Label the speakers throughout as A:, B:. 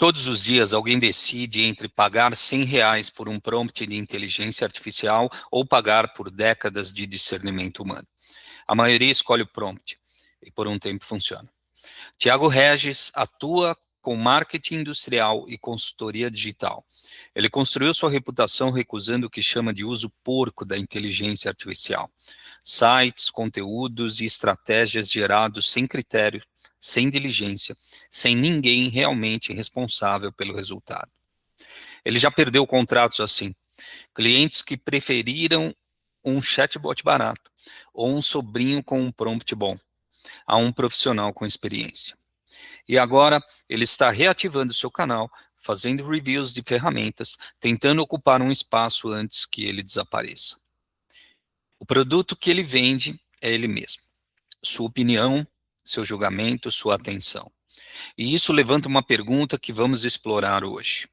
A: Todos os dias alguém decide entre pagar R$ 100 por um prompt de inteligência artificial ou pagar por décadas de discernimento humano. A maioria escolhe o prompt e por um tempo funciona. Tiago Regis atua com marketing industrial e consultoria digital. Ele construiu sua reputação recusando o que chama de uso porco da inteligência artificial. Sites, conteúdos e estratégias gerados sem critério, sem diligência, sem ninguém realmente responsável pelo resultado. Ele já perdeu contratos assim. Clientes que preferiram um chatbot barato ou um sobrinho com um prompt bom a um profissional com experiência. E agora ele está reativando seu canal, fazendo reviews de ferramentas, tentando ocupar um espaço antes que ele desapareça. O produto que ele vende é ele mesmo. Sua opinião, seu julgamento, sua atenção. E isso levanta uma pergunta que vamos explorar hoje.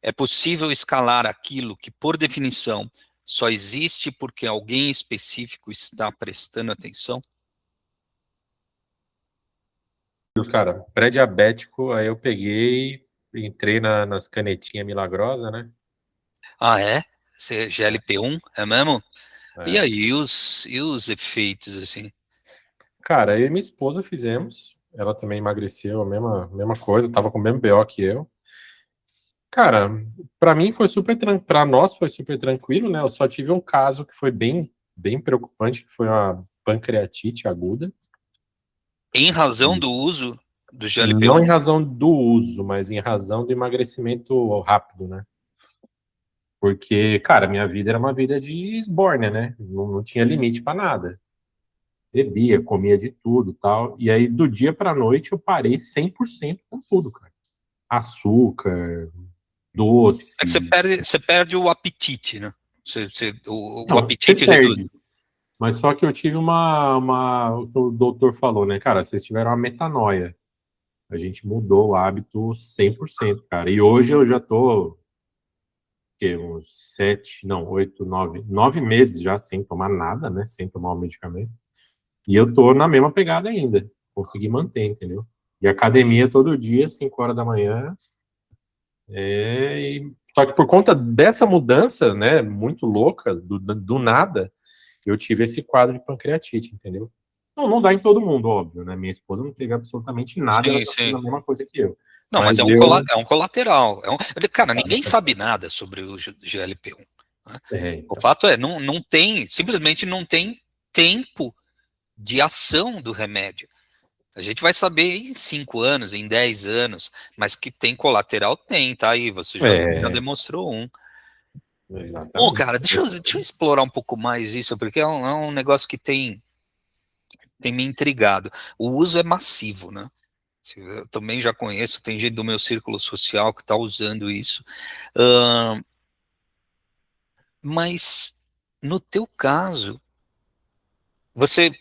A: É possível escalar aquilo que, por definição, só existe porque alguém específico está prestando atenção?
B: Cara, pré-diabético, aí eu peguei, entrei nas canetinhas milagrosas, né?
A: Ah, é? Você GLP-1, é mesmo? E
B: É.
A: aí, os efeitos, assim?
B: Cara, eu e minha esposa fizemos, ela também emagreceu, a mesma coisa, tava com o mesmo BO que eu. Cara, pra mim foi pra nós foi super tranquilo, né? Eu só tive um caso que foi bem preocupante, que foi uma pancreatite aguda.
A: Em razão
B: E
A: do uso do
B: não em
A: GLP-1?
B: razão do uso, mas em razão do emagrecimento rápido, né? Porque, cara, minha vida era uma vida de esbórnia, né? Não tinha limite pra nada. Bebia, comia de tudo, tal. E aí, do dia pra noite, eu parei 100% com tudo, cara. Açúcar,
A: É que
B: doce.
A: você perde o apetite, né? O
B: Não, você
A: apetite reduz.
B: perde. Mas só que eu tive o que o doutor falou, né? Cara, vocês tiveram uma metanoia. A gente mudou o hábito 100%, cara. E hoje eu já tô, que, uns 7, não, 8, 9 meses já sem tomar nada, né? Sem tomar o medicamento. E eu tô na mesma pegada ainda. Consegui manter, entendeu? E academia todo dia, 5 horas da manhã. Só que por conta dessa mudança, né, muito louca, do nada, eu tive esse quadro de pancreatite, entendeu? Não dá em todo mundo, óbvio, né? Minha esposa não teve absolutamente nada, ela
A: Sim,
B: tá fazendo
A: sim.
B: a mesma coisa que eu.
A: Não, mas
B: Mas eu.
A: é um colateral. Cara, ninguém sabe nada sobre o GLP-1. Né? O
B: Então.
A: fato é, não tem, simplesmente não tem tempo de ação do remédio. A gente vai saber em 5 anos, em 10 anos, mas que tem colateral, tem, tá aí, você já
B: É,
A: demonstrou um. Ô,
B: exatamente.
A: cara, deixa eu explorar um pouco mais isso, porque é um negócio que tem me intrigado. O uso é massivo, né? Eu também já conheço, tem gente do meu círculo social que está usando isso. Ahn, mas, no teu caso, você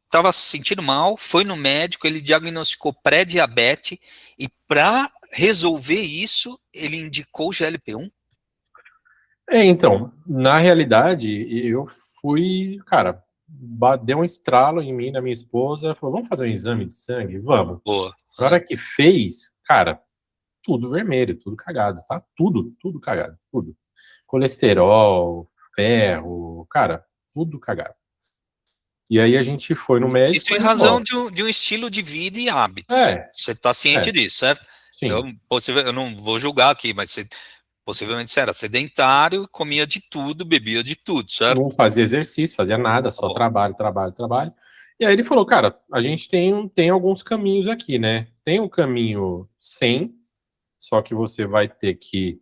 A: estava se sentindo mal, foi no médico, ele diagnosticou pré-diabetes e para resolver isso, ele indicou o GLP-1?
B: Então, na realidade, eu fui, cara, deu um estralo em mim, na minha esposa, falou, vamos fazer um exame de sangue? Vamos.
A: Boa.
B: Na hora que fez, cara, tudo vermelho, tudo cagado, tá? Tudo cagado, tudo. Colesterol, ferro, cara, tudo cagado. E aí a gente foi no
A: Isso
B: médico
A: em
B: e ele
A: razão
B: falou,
A: de um estilo de vida e hábitos.
B: é,
A: Você está ciente
B: é,
A: disso, certo?
B: sim,
A: Então, eu não vou julgar aqui, mas você possivelmente você era sedentário, comia de tudo, bebia de tudo, certo?
B: não fazia exercício, fazia nada,
A: Tá
B: só
A: bom.
B: trabalho, trabalho, trabalho. E aí ele falou, cara, a gente tem alguns caminhos aqui, né? Tem um caminho sem, só que você vai ter que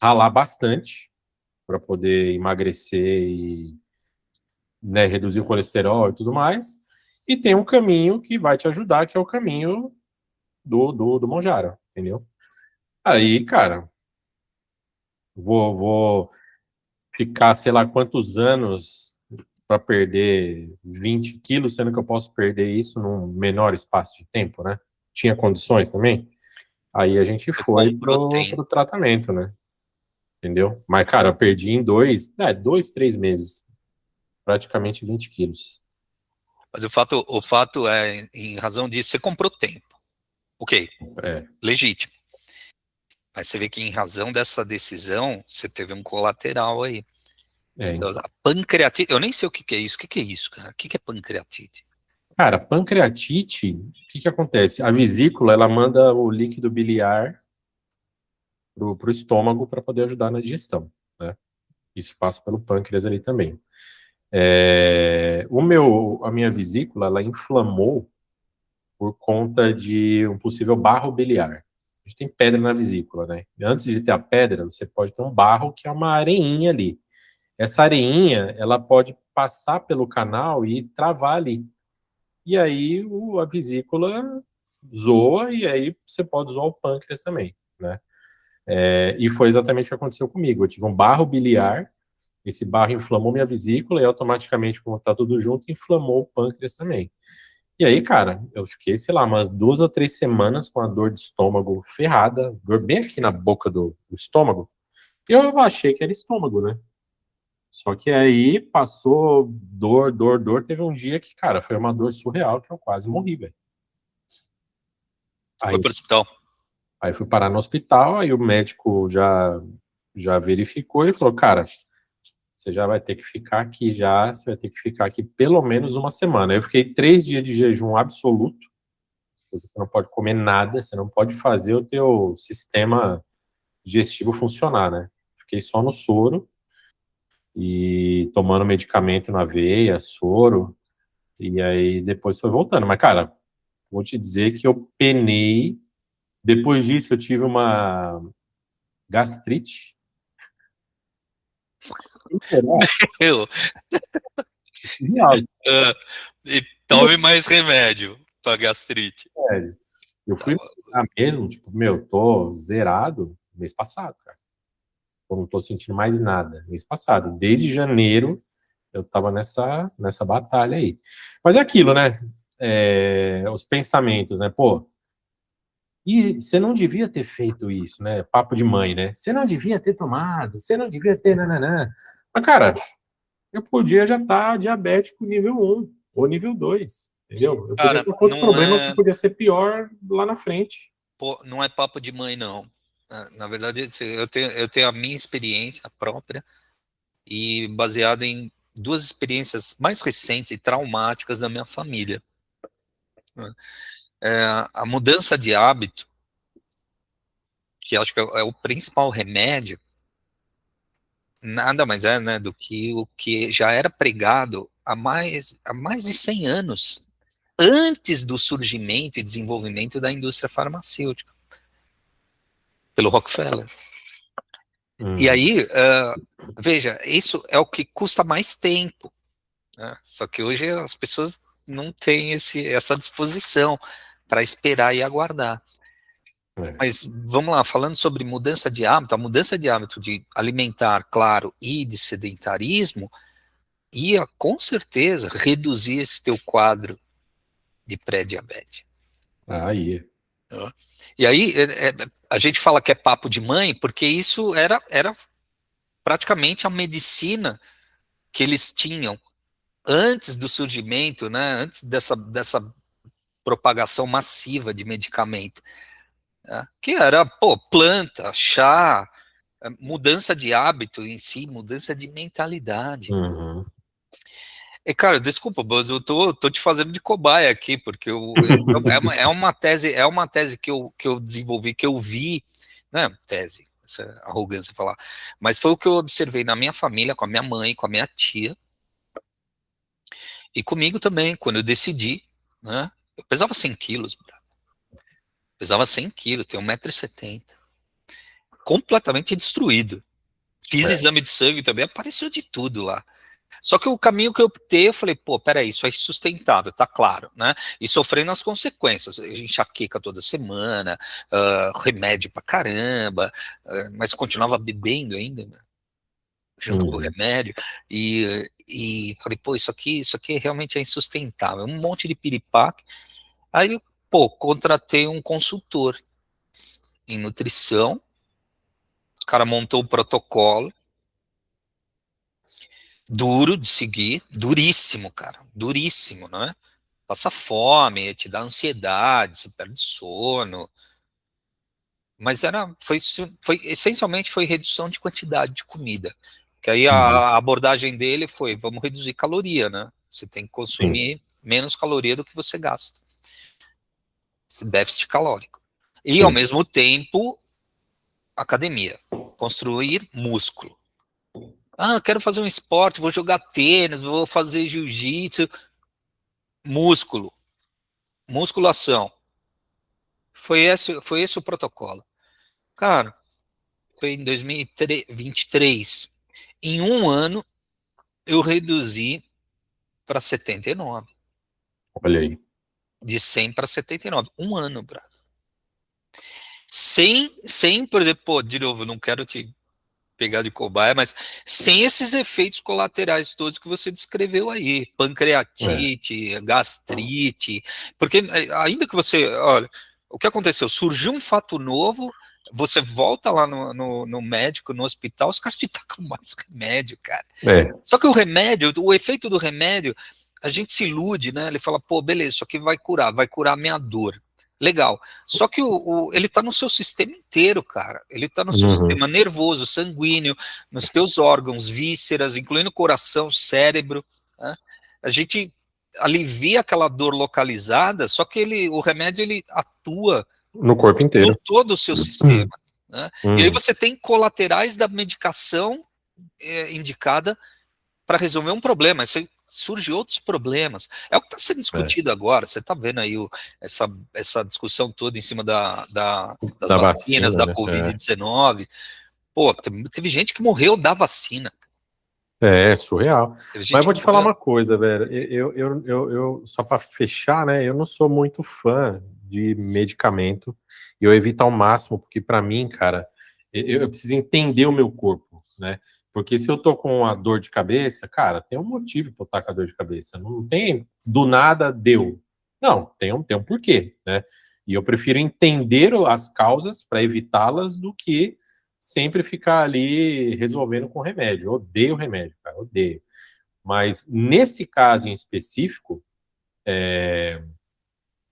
B: ralar bastante para poder emagrecer e, né, reduzir o colesterol e tudo mais. E tem um caminho que vai te ajudar, que é o caminho do Monjaro, entendeu? Aí, cara, vou ficar, sei lá, quantos anos para perder 20 quilos, sendo que eu posso perder isso num menor espaço de tempo, né? Tinha condições também. Aí a gente
A: Você
B: foi
A: comprou
B: pro
A: tempo.
B: tratamento, né? Entendeu? Mas, cara, eu perdi em 3 meses, praticamente 20 quilos.
A: Mas o fato é, em razão disso, você comprou tempo. Ok,
B: É,
A: legítimo. Mas você vê que em razão dessa decisão, você teve um colateral aí. Então,
B: Então.
A: a pancreatite, eu nem sei o que que é isso. O que que é isso, cara? O que que é pancreatite?
B: Cara, pancreatite, o que que acontece? A vesícula, ela manda o líquido biliar pro estômago para poder ajudar na digestão, né? Isso passa pelo pâncreas ali também. A minha vesícula, ela inflamou por conta de um possível barro biliar. A gente tem pedra na vesícula, né? E antes de ter a pedra, você pode ter um barro que é uma areinha ali. Essa areinha, ela pode passar pelo canal e travar ali. E aí a vesícula zoa e aí você pode zoar o pâncreas também, né? E foi exatamente o que aconteceu comigo. Eu tive um barro biliar, esse barro inflamou minha vesícula e automaticamente, como tá tudo junto, inflamou o pâncreas também. E aí, cara, eu fiquei, sei lá, umas 2 ou 3 semanas com a dor de estômago ferrada, dor bem aqui na boca do estômago. E eu achei que era estômago, né? Só que aí passou dor, dor, dor. Teve um dia que, cara, foi uma dor surreal que eu quase morri, velho.
A: Foi
B: Aí,
A: para o hospital.
B: aí fui parar no hospital, aí o médico já verificou e falou, cara, você já vai ter que ficar aqui já, você vai ter que ficar aqui pelo menos uma semana. Eu fiquei 3 dias de jejum absoluto, porque você não pode comer nada, você não pode fazer o teu sistema digestivo funcionar, né? Fiquei só no soro e tomando medicamento na veia, soro, e aí depois foi voltando. Mas, cara, vou te dizer que eu penei. Depois disso, eu tive uma gastrite.
A: Eu,
B: Surreal,
A: ah, e tome mais remédio para gastrite.
B: sério. Eu
A: Tá,
B: fui mesmo, tipo, meu, tô zerado mês passado, cara. Eu não tô sentindo mais nada mês passado. Desde janeiro eu tava nessa batalha aí. Mas é aquilo, né? Os pensamentos, né? Pô, e você não devia ter feito isso, né? Papo de mãe, né? Você não devia ter tomado, você não devia ter, nananã. Mas, cara, eu podia já estar diabético nível 1 ou nível 2, entendeu? Eu podia
A: cara,
B: estar com outro
A: não
B: problema que
A: é,
B: podia ser pior lá na frente.
A: pô, não é papo de mãe, não. Na verdade, eu tenho a minha experiência própria e baseada em duas experiências mais recentes e traumáticas da minha família. A mudança de hábito, que acho que é o principal remédio, nada mais é, né, do que o que já era pregado há mais de 100 anos, antes do surgimento e desenvolvimento da indústria farmacêutica, pelo Rockefeller. E
B: Uhum.
A: aí, veja, isso é o que custa mais tempo, né? Só que hoje as pessoas não têm essa disposição para esperar e aguardar.
B: É.
A: Mas vamos lá, falando sobre mudança de hábito, a mudança de hábito de alimentar, claro, e de sedentarismo, ia com certeza reduzir esse teu quadro de pré-diabetes.
B: Aí.
A: Né? E aí, a gente fala que é papo de mãe, porque isso era praticamente a medicina que eles tinham antes do surgimento, né, antes dessa propagação massiva de medicamento, né, que era, pô, planta, chá, mudança de hábito em si, mudança de mentalidade.
B: Uhum.
A: E, cara, desculpa, Buzz, eu tô te fazendo de cobaia aqui, porque é uma tese que eu desenvolvi, que eu vi, né, tese, essa arrogância falar, mas foi o que eu observei na minha família, com a minha mãe, com a minha tia, e comigo também, quando eu decidi, né, eu pesava 100 quilos, pesava 100 quilos, tenho 1,70 m, completamente destruído. Fiz
B: É.
A: exame de sangue também, apareceu de tudo lá. Só que o caminho que eu optei, eu falei, pô, peraí, isso é insustentável, tá claro, né? E sofrendo as consequências, enxaqueca toda semana, remédio pra caramba, mas continuava bebendo ainda, né, junto com o
B: Uhum.
A: remédio, e falei, pô, isso aqui realmente é insustentável, um monte de piripaque. Aí, pô, contratei um consultor em nutrição, o cara montou o protocolo, duro de seguir, duríssimo, cara, duríssimo, né? Passa fome, te dá ansiedade, você perde sono. Mas essencialmente foi redução de quantidade de comida. Que aí
B: Uhum.
A: a abordagem dele foi, vamos reduzir caloria, né? Você tem que
B: Sim.
A: consumir menos caloria do que você gasta. Esse déficit calórico. E,
B: Sim.
A: ao mesmo tempo, academia. Construir músculo. Ah, quero fazer um esporte, vou jogar tênis, vou fazer jiu-jitsu. Músculo. Musculação. Foi esse o protocolo. Cara, foi em 2023. Em um ano, eu reduzi para 79.
B: Olha aí.
A: De 100 para 79. Um ano, brado. Sem, por exemplo, pô, de novo, não quero te pegar de cobaia, mas sem esses efeitos colaterais todos que você descreveu aí, pancreatite, gastrite, porque ainda que você, olha, o que aconteceu? Surgiu um fato novo, você volta lá no médico, no hospital, os caras te tacam mais remédio, cara. Só que o remédio, o efeito do remédio, a gente se ilude, né? Ele fala, pô, beleza, isso aqui vai curar a minha dor. Legal. Só que ele está no seu sistema inteiro, cara. Ele está no seu sistema nervoso, sanguíneo, nos teus órgãos, vísceras, incluindo coração, cérebro. Né? A gente alivia aquela dor localizada, só que o remédio ele atua
B: no corpo inteiro,
A: no todo o seu sistema. Né? E aí você tem colaterais da medicação indicada para resolver um problema. Surge outros problemas. É o que está sendo discutido agora. Você está vendo aí essa discussão toda em cima das vacinas,
B: vacina,
A: da
B: né?
A: Covid-19. Pô, teve gente que morreu da vacina.
B: É surreal. Mas eu vou te falar
A: morreu.
B: uma coisa, velho. Eu só para fechar, né? Eu não sou muito fã de medicamento. Eu evito ao máximo, porque para mim, cara, eu preciso entender o meu corpo, né? Porque se eu tô com uma dor de cabeça, cara, tem um motivo para eu estar com a dor de cabeça. Não tem do nada deu. Não, tem um porquê, né? E eu prefiro entender as causas para evitá-las do que sempre ficar ali resolvendo com remédio. Eu odeio remédio, cara, odeio. Mas nesse caso em específico,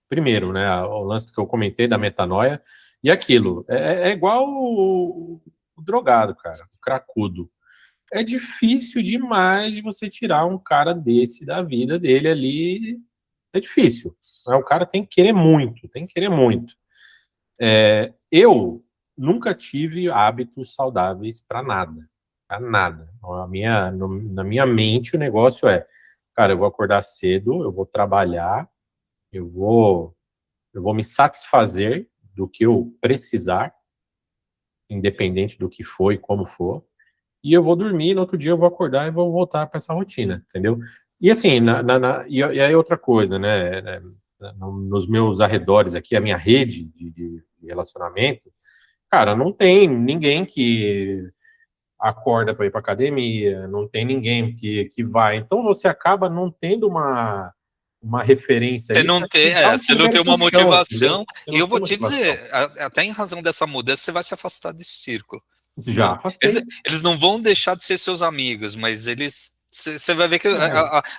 B: primeiro, né, o lance que eu comentei da metanoia e aquilo, é igual o drogado, cara, o cracudo. É difícil demais de você tirar um cara desse da vida dele ali. É difícil. Né? O cara tem que querer muito, tem que querer muito. Eu nunca tive hábitos saudáveis para nada. Para nada. Na minha mente, o negócio é, cara, eu vou acordar cedo, eu vou trabalhar, eu vou me satisfazer do que eu precisar, independente do que for e como for, e eu vou dormir, no outro dia eu vou acordar e vou voltar para essa rotina, entendeu? E assim, e aí outra coisa, né? Nos meus arredores aqui, a minha rede de relacionamento, cara, não tem ninguém que acorda para ir para academia, não tem ninguém que vai. Então você acaba não tendo uma referência
A: Você
B: aí
A: não
B: para te dar um
A: você não tem
B: primeiro
A: uma
B: puxão, entendeu?
A: motivação,
B: Você
A: e
B: não
A: eu
B: tem
A: vou te
B: motivação.
A: dizer, até em razão dessa mudança, você vai se afastar desse círculo.
B: Já afastei.
A: Eles não vão deixar de ser seus amigos, mas você vai ver que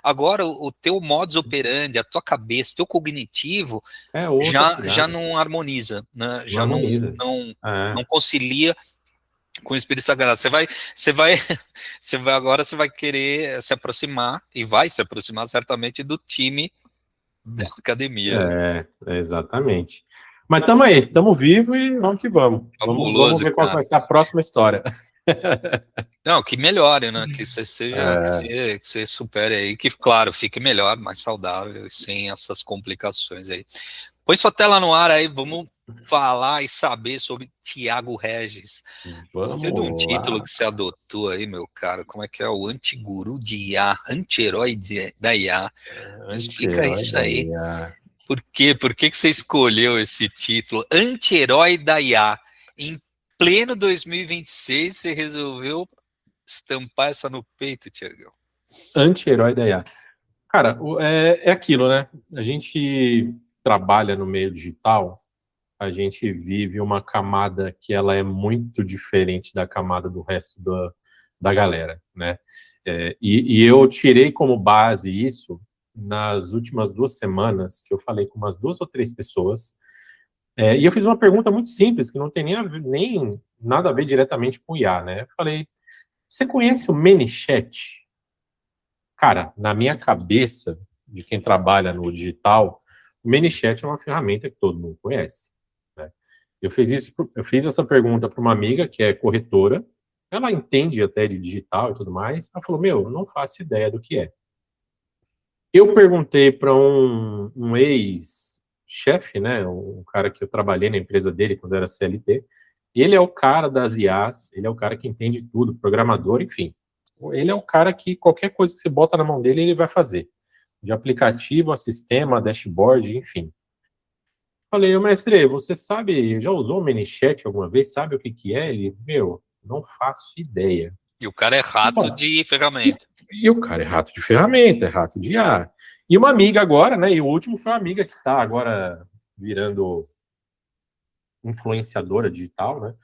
A: agora o teu modus operandi, a tua cabeça, o teu cognitivo
B: É outra
A: já
B: pegada.
A: não harmoniza, né?
B: Não
A: Já não,
B: harmoniza.
A: não concilia com o Espírito Sagrado. Você vai, agora você vai querer se aproximar e vai se aproximar certamente do time da academia.
B: Exatamente. Mas estamos aí, estamos vivos e vamos que vamos. Vamos
A: Fabuloso,
B: ver qual
A: cara.
B: vai ser a próxima história.
A: Não, que melhore, né? Que você seja, que você supere aí, que, claro, fique melhor, mais saudável, e sem essas complicações aí. Põe sua tela no ar aí, vamos falar e saber sobre Tiago Regis. Gostei de um
B: Vamos
A: título
B: lá.
A: que você adotou aí, meu cara. Como é que é? O antiguru de IA, anti-herói da IA. Explica
B: Anti-herói
A: isso
B: da
A: aí.
B: IA.
A: Por quê? Por que você escolheu esse título? Anti-herói da IA. Em pleno 2026, você resolveu estampar essa no peito, Tiagão.
B: Anti-herói da IA. Cara, é aquilo, né? A gente trabalha no meio digital, a gente vive uma camada que ela é muito diferente da camada do resto da galera, né? E eu tirei como base isso nas últimas 2 semanas, que eu falei com umas 2 ou 3 pessoas, E eu fiz uma pergunta muito simples, que não tem nem nada a ver diretamente com o IA, né? Eu falei, você conhece o ManyChat? Cara, na minha cabeça, de quem trabalha no digital, o ManyChat é uma ferramenta que todo mundo conhece, né? Eu fiz essa pergunta para uma amiga que é corretora, ela entende até de digital e tudo mais, ela falou, meu, eu não faço ideia do que é. Eu perguntei para um ex-chefe, né, um cara que eu trabalhei na empresa dele quando era CLT, ele é o cara das IAs, ele é o cara que entende tudo, programador, enfim. Ele é o cara que qualquer coisa que você bota na mão dele, ele vai fazer. De aplicativo a sistema, a dashboard, enfim. Falei, ô mestre, você sabe, já usou o ManyChat alguma vez? Sabe o que que é? Ele, meu, não faço ideia.
A: E o cara é rato
B: Opa,
A: de
B: e,
A: ferramenta.
B: e o cara é rato de ferramenta, é rato de IA. E uma amiga agora, né? E o último foi uma amiga que está agora virando influenciadora digital, né?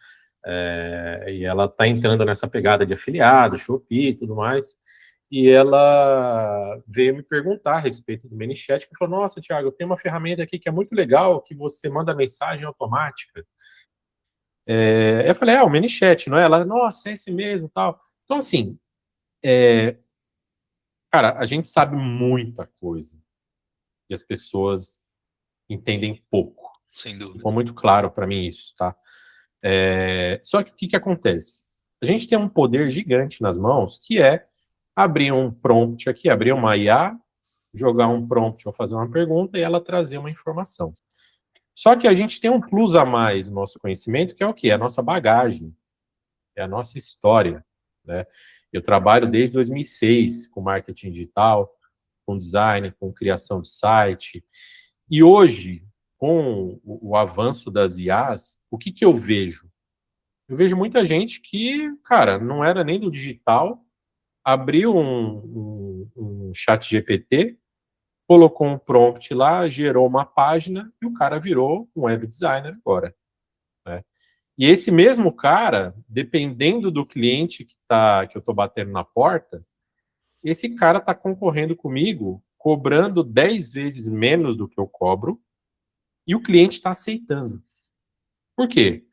B: E ela está entrando nessa pegada de afiliado, Shopee e tudo mais. E ela veio me perguntar a respeito do ManyChat, que falou, nossa, Thiago, eu tenho uma ferramenta aqui que é muito legal, que você manda mensagem automática. Eu falei, o ManyChat, não é? Ela, nossa, é esse mesmo, tal. Então, assim, cara, a gente sabe muita coisa e as pessoas entendem pouco.
A: Sem dúvida.
B: Ficou muito claro para mim isso, tá? Só que o que acontece? A gente tem um poder gigante nas mãos, que é abrir um prompt aqui, abrir uma IA, jogar um prompt ou fazer uma pergunta e ela trazer uma informação. Só que a gente tem um plus a mais no nosso conhecimento, que é o quê? É a nossa bagagem, é a nossa história, né? Eu trabalho desde 2006 com marketing digital, com design, com criação de site. E hoje, com o avanço das IAs, o que eu vejo? Eu vejo muita gente que, cara, não era nem do digital, abriu um chat GPT, colocou um prompt lá, gerou uma página e o cara virou um web designer agora, né? E esse mesmo cara, dependendo do cliente que eu estou batendo na porta, esse cara está concorrendo comigo, cobrando 10 vezes menos do que eu cobro, e o cliente está aceitando. Por quê?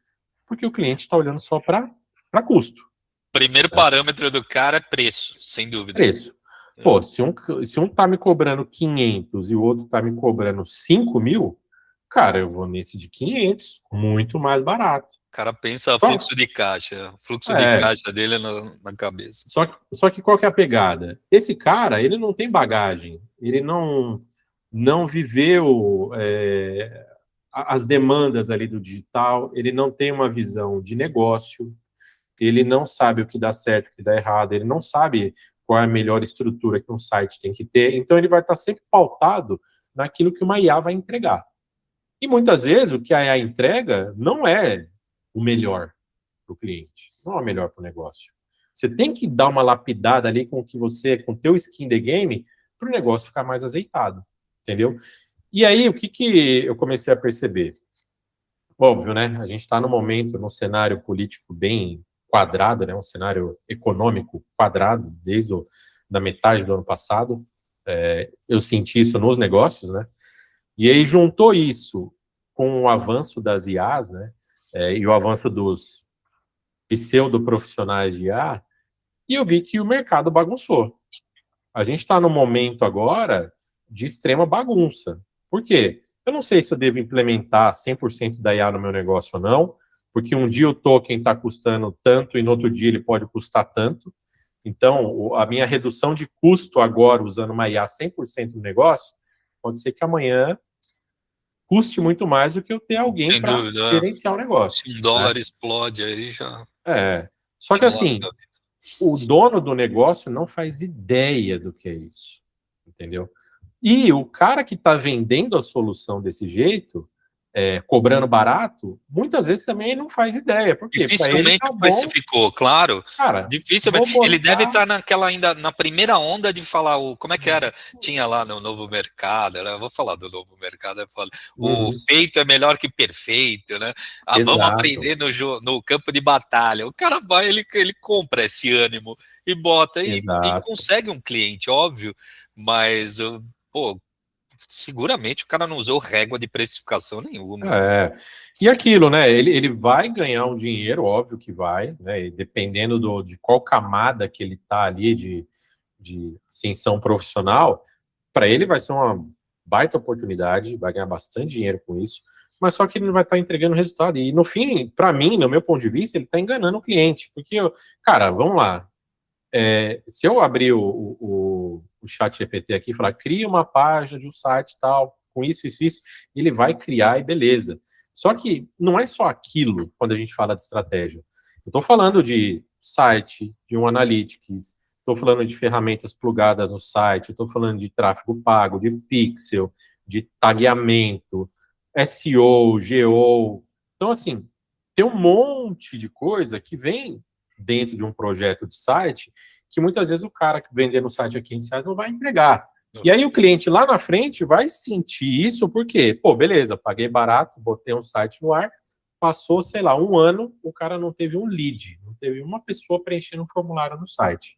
B: Porque o cliente está olhando só para custo.
A: Primeiro
B: Né?
A: parâmetro do cara é preço, sem dúvida.
B: Preço. Pô, se um tá me cobrando 500 e o outro tá me cobrando 5 mil, cara, eu vou nesse de 500, muito mais barato.
A: O cara pensa
B: Só,
A: fluxo de caixa. Fluxo de
B: é,
A: caixa dele é na cabeça.
B: só que qual que é a pegada? Esse cara, ele não tem bagagem, ele não viveu as demandas ali do digital, ele não tem uma visão de negócio, ele não sabe o que dá certo, o que dá errado, ele não sabe qual é a melhor estrutura que um site tem que ter, então ele vai estar sempre pautado naquilo que uma IA vai entregar. E muitas vezes o que a IA entrega não é o melhor para o cliente, não é o melhor para o negócio. Você tem que dar uma lapidada ali com o que você, com o teu skin the game, para o negócio ficar mais azeitado, entendeu? E aí, o que eu comecei a perceber? Óbvio, né? A gente está no momento, num cenário político bem quadrado, né? Um cenário econômico quadrado desde da metade do ano passado. Eu senti isso nos negócios, né? E aí juntou isso com o avanço das IAs, né? E o avanço dos pseudo-profissionais de IA, e eu vi que o mercado bagunçou. A gente está num momento agora de extrema bagunça. Por quê? Eu não sei se eu devo implementar 100% da IA no meu negócio ou não, porque um dia o token está custando tanto e no outro dia ele pode custar tanto. Então, a minha redução de custo agora, usando uma IA 100% no negócio, pode ser que amanhã custe muito mais do que eu ter alguém
A: Sem
B: para
A: dúvida.
B: gerenciar o negócio.
A: Se um
B: Né?
A: dólar explode aí, já
B: Só que
A: te lasca.
B: assim, o dono do negócio não faz ideia do que é isso, entendeu? E o cara que está vendendo a solução desse jeito, cobrando barato, muitas vezes também não faz ideia. Por quê? Para ele
A: Dificilmente
B: tá bom,
A: precificou, claro.
B: cara,
A: Dificilmente.
B: vou
A: Ele deve
B: botar.
A: estar naquela ainda na primeira onda de falar como é que era? Tinha lá no Novo Mercado, né? Eu vou falar do Novo Mercado, o
B: Uhum,
A: feito é melhor que perfeito, né? Vamos
B: exato,
A: aprender no campo de batalha. O cara vai, ele compra esse ânimo e bota e
B: exato.
A: consegue um cliente, óbvio, mas pô, seguramente o cara não usou régua de precificação nenhuma.
B: E aquilo, né? Ele vai ganhar um dinheiro, óbvio que vai, né? E dependendo de qual camada que ele tá ali de ascensão profissional, para ele vai ser uma baita oportunidade, vai ganhar bastante dinheiro com isso, mas só que ele não vai estar entregando resultado. E no fim, para mim, no meu ponto de vista, ele está enganando o cliente. Porque, cara, vamos lá. Se eu abrir o chat GPT aqui e falar, cria uma página de um site tal, com isso, ele vai criar e beleza. Só que não é só aquilo quando a gente fala de estratégia. Eu estou falando de site, de um analytics, estou falando de ferramentas plugadas no site, estou falando de tráfego pago, de pixel, de tagueamento, SEO, GO. Então, assim, tem um monte de coisa que vem dentro de um projeto de site que muitas vezes o cara que vender no site a R$500 não vai entregar. E aí o cliente lá na frente vai sentir isso porque, pô, beleza, paguei barato, botei um site no ar, passou, sei lá, um ano, o cara não teve um lead, não teve uma pessoa preenchendo um formulário no site.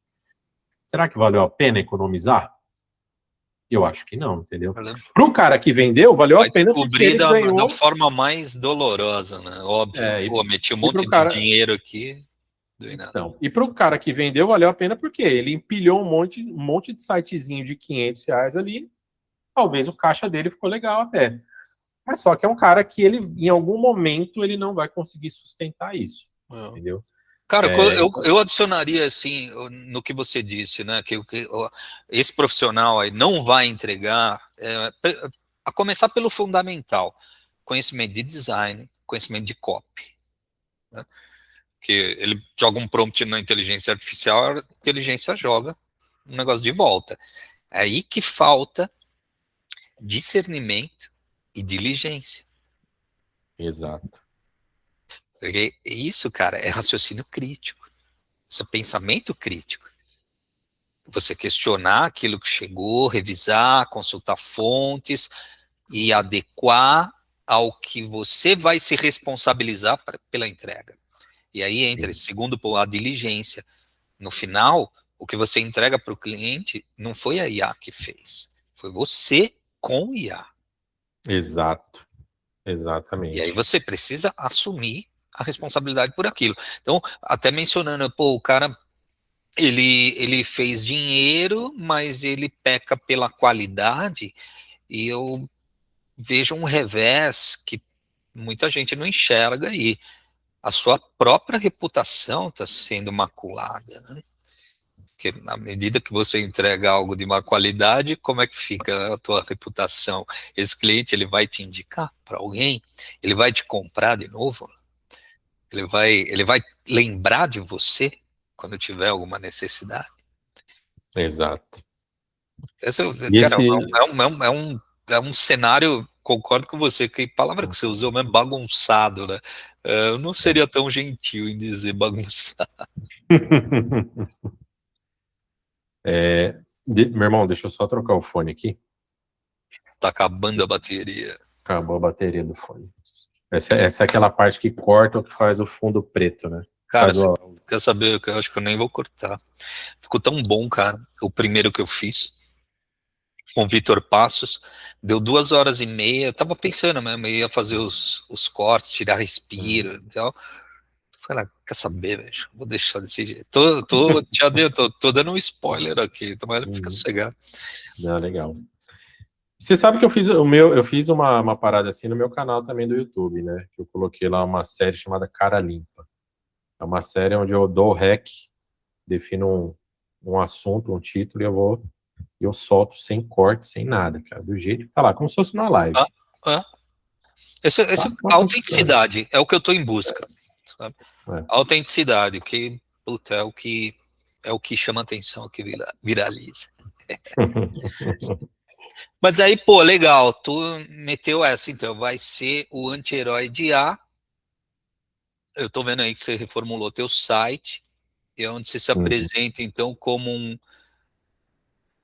B: Será que valeu a pena economizar? Eu acho que não, entendeu? Para o cara que vendeu, valeu a pena porque ele ganhou...
A: da forma mais dolorosa, né? Óbvio. Pô, meti um monte de dinheiro aqui...
B: Então, e para o cara que vendeu, valeu a pena porque ele empilhou um monte de sitezinho de R$500 ali, talvez o caixa dele ficou legal até. Mas só que é um cara que ele, em algum momento, ele não vai conseguir sustentar isso, entendeu?
A: Cara, eu adicionaria, assim, no que você disse, né, que esse profissional aí não vai entregar, a começar pelo fundamental, conhecimento de design, conhecimento de copy, né? Que ele joga um prompt na inteligência artificial, a inteligência joga um negócio de volta. É aí que falta discernimento e diligência.
B: Exato.
A: Porque isso, cara, é raciocínio crítico. Isso é pensamento crítico. Você questionar aquilo que chegou, revisar, consultar fontes e adequar ao que você vai se responsabilizar pela entrega. E aí entra esse segundo ponto, a diligência. No final, o que você entrega para o cliente não foi a IA que fez, foi você com o IA.
B: Exato, exatamente.
A: E aí você precisa assumir a responsabilidade por aquilo. Então, até mencionando, pô, o cara, ele fez dinheiro, mas ele peca pela qualidade, e eu vejo um revés que muita gente não enxerga aí. A sua própria reputação está sendo maculada, né? Porque à medida que você entrega algo de má qualidade, como é que fica a tua reputação? Esse cliente, ele vai te indicar para alguém? Ele vai te comprar de novo? Ele vai lembrar de você quando tiver alguma necessidade?
B: Exato.
A: Cara, é um cenário, concordo com você, que palavra que você usou mesmo, bagunçado, né? Eu não seria tão gentil em dizer bagunçado.
B: Meu irmão, deixa eu só trocar o fone aqui.
A: Tá acabando a bateria.
B: Acabou a bateria do fone. Essa é aquela parte que corta ou que faz o fundo preto, né?
A: Cara, você quer saber? Eu acho que eu nem vou cortar. Ficou tão bom, cara. O primeiro que eu fiz com o Vitor Passos, deu 2 horas e meia. Eu tava pensando mesmo, eu ia fazer os cortes, tirar respiro e tal. Falei, quer saber, velho? Vou deixar desse jeito. Tô dando um spoiler aqui, então fica sossegado.
B: Não, legal. Você sabe que eu fiz uma parada assim no meu canal também do YouTube, né? Que eu coloquei lá uma série chamada Cara Limpa. É uma série onde eu dou o rec, defino um assunto, um título, e eu solto sem corte, sem nada, cara. Do jeito que tá lá, como se fosse numa live.
A: A autenticidade é o que eu tô em busca. Sabe? A autenticidade, que puta, é o que chama atenção, que viraliza. Mas aí, pô, legal, tu meteu essa, então, vai ser o anti-herói de A. Eu tô vendo aí que você reformulou teu site, e é onde você se apresenta, então, como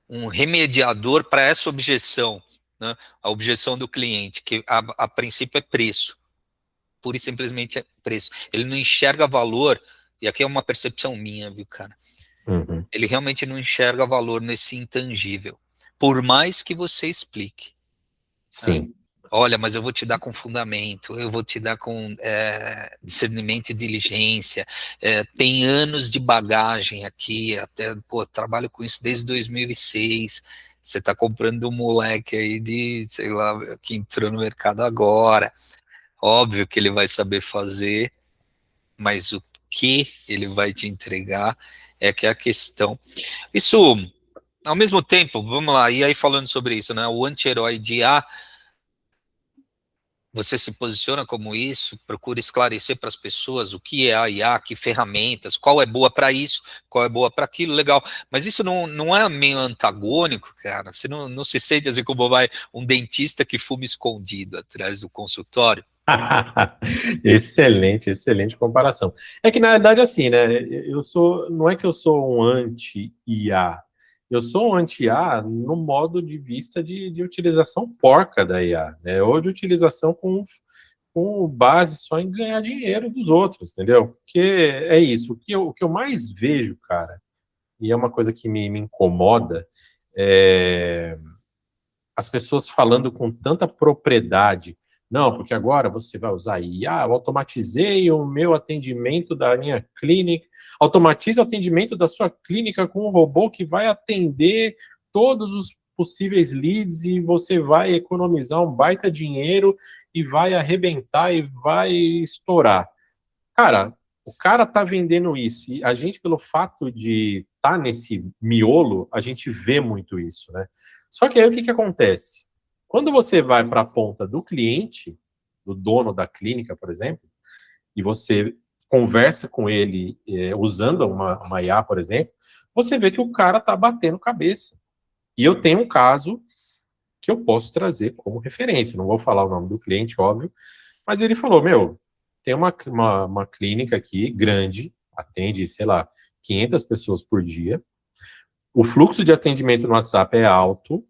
A: um remediador para essa objeção, né? A objeção do cliente, que a princípio é preço, pura e simplesmente é preço. Ele não enxerga valor, e aqui é uma percepção minha, viu, cara? Ele realmente não enxerga valor nesse intangível, por mais que você explique.
B: Sim.
A: Olha, mas eu vou te dar com fundamento, eu vou te dar com discernimento e diligência, tem anos de bagagem aqui, até, pô, trabalho com isso desde 2006, você está comprando um moleque aí de, sei lá, que entrou no mercado agora, óbvio que ele vai saber fazer, mas o que ele vai te entregar é que é a questão. Isso, ao mesmo tempo, vamos lá, e aí falando sobre isso, né, o anti-herói de IA, você se posiciona como isso, procura esclarecer para as pessoas o que é a IA, que ferramentas, qual é boa para isso, qual é boa para aquilo, legal. Mas isso não é meio antagônico, cara? Você não se sente assim como vai um dentista que fuma escondido atrás do consultório?
B: Excelente, excelente comparação. É que na verdade assim, né? Não é que eu sou um anti-IA. Eu sou um anti-IA no modo de vista de utilização porca da IA, né? Ou de utilização com base só em ganhar dinheiro dos outros, entendeu? Porque é isso. O que eu mais vejo, cara, e é uma coisa que me incomoda, é as pessoas falando com tanta propriedade. Não, porque agora você vai usar IA, eu automatizei o meu atendimento da minha clínica, automatize o atendimento da sua clínica com um robô que vai atender todos os possíveis leads e você vai economizar um baita dinheiro e vai arrebentar e vai estourar. Cara, o cara tá vendendo isso e a gente, pelo fato de estar nesse miolo, a gente vê muito isso, né? Só que aí o que que acontece? Quando você vai para a ponta do cliente, do dono da clínica, por exemplo, e você conversa com ele usando uma IA, por exemplo, você vê que o cara tá batendo cabeça. E eu tenho um caso que eu posso trazer como referência. Não vou falar o nome do cliente, óbvio, mas ele falou: Meu, tem uma clínica aqui grande, atende, sei lá, 500 pessoas por dia. O fluxo de atendimento no WhatsApp é alto,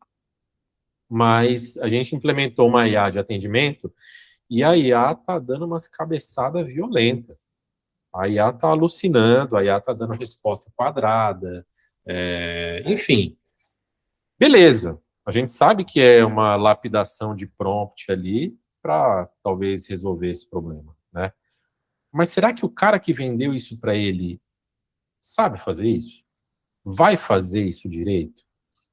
B: mas a gente implementou uma IA de atendimento e a IA tá dando umas cabeçadas violentas. A IA tá alucinando, a IA tá dando resposta quadrada, enfim. Beleza, a gente sabe que é uma lapidação de prompt ali para talvez resolver esse problema, né? Mas será que o cara que vendeu isso para ele sabe fazer isso? Vai fazer isso direito?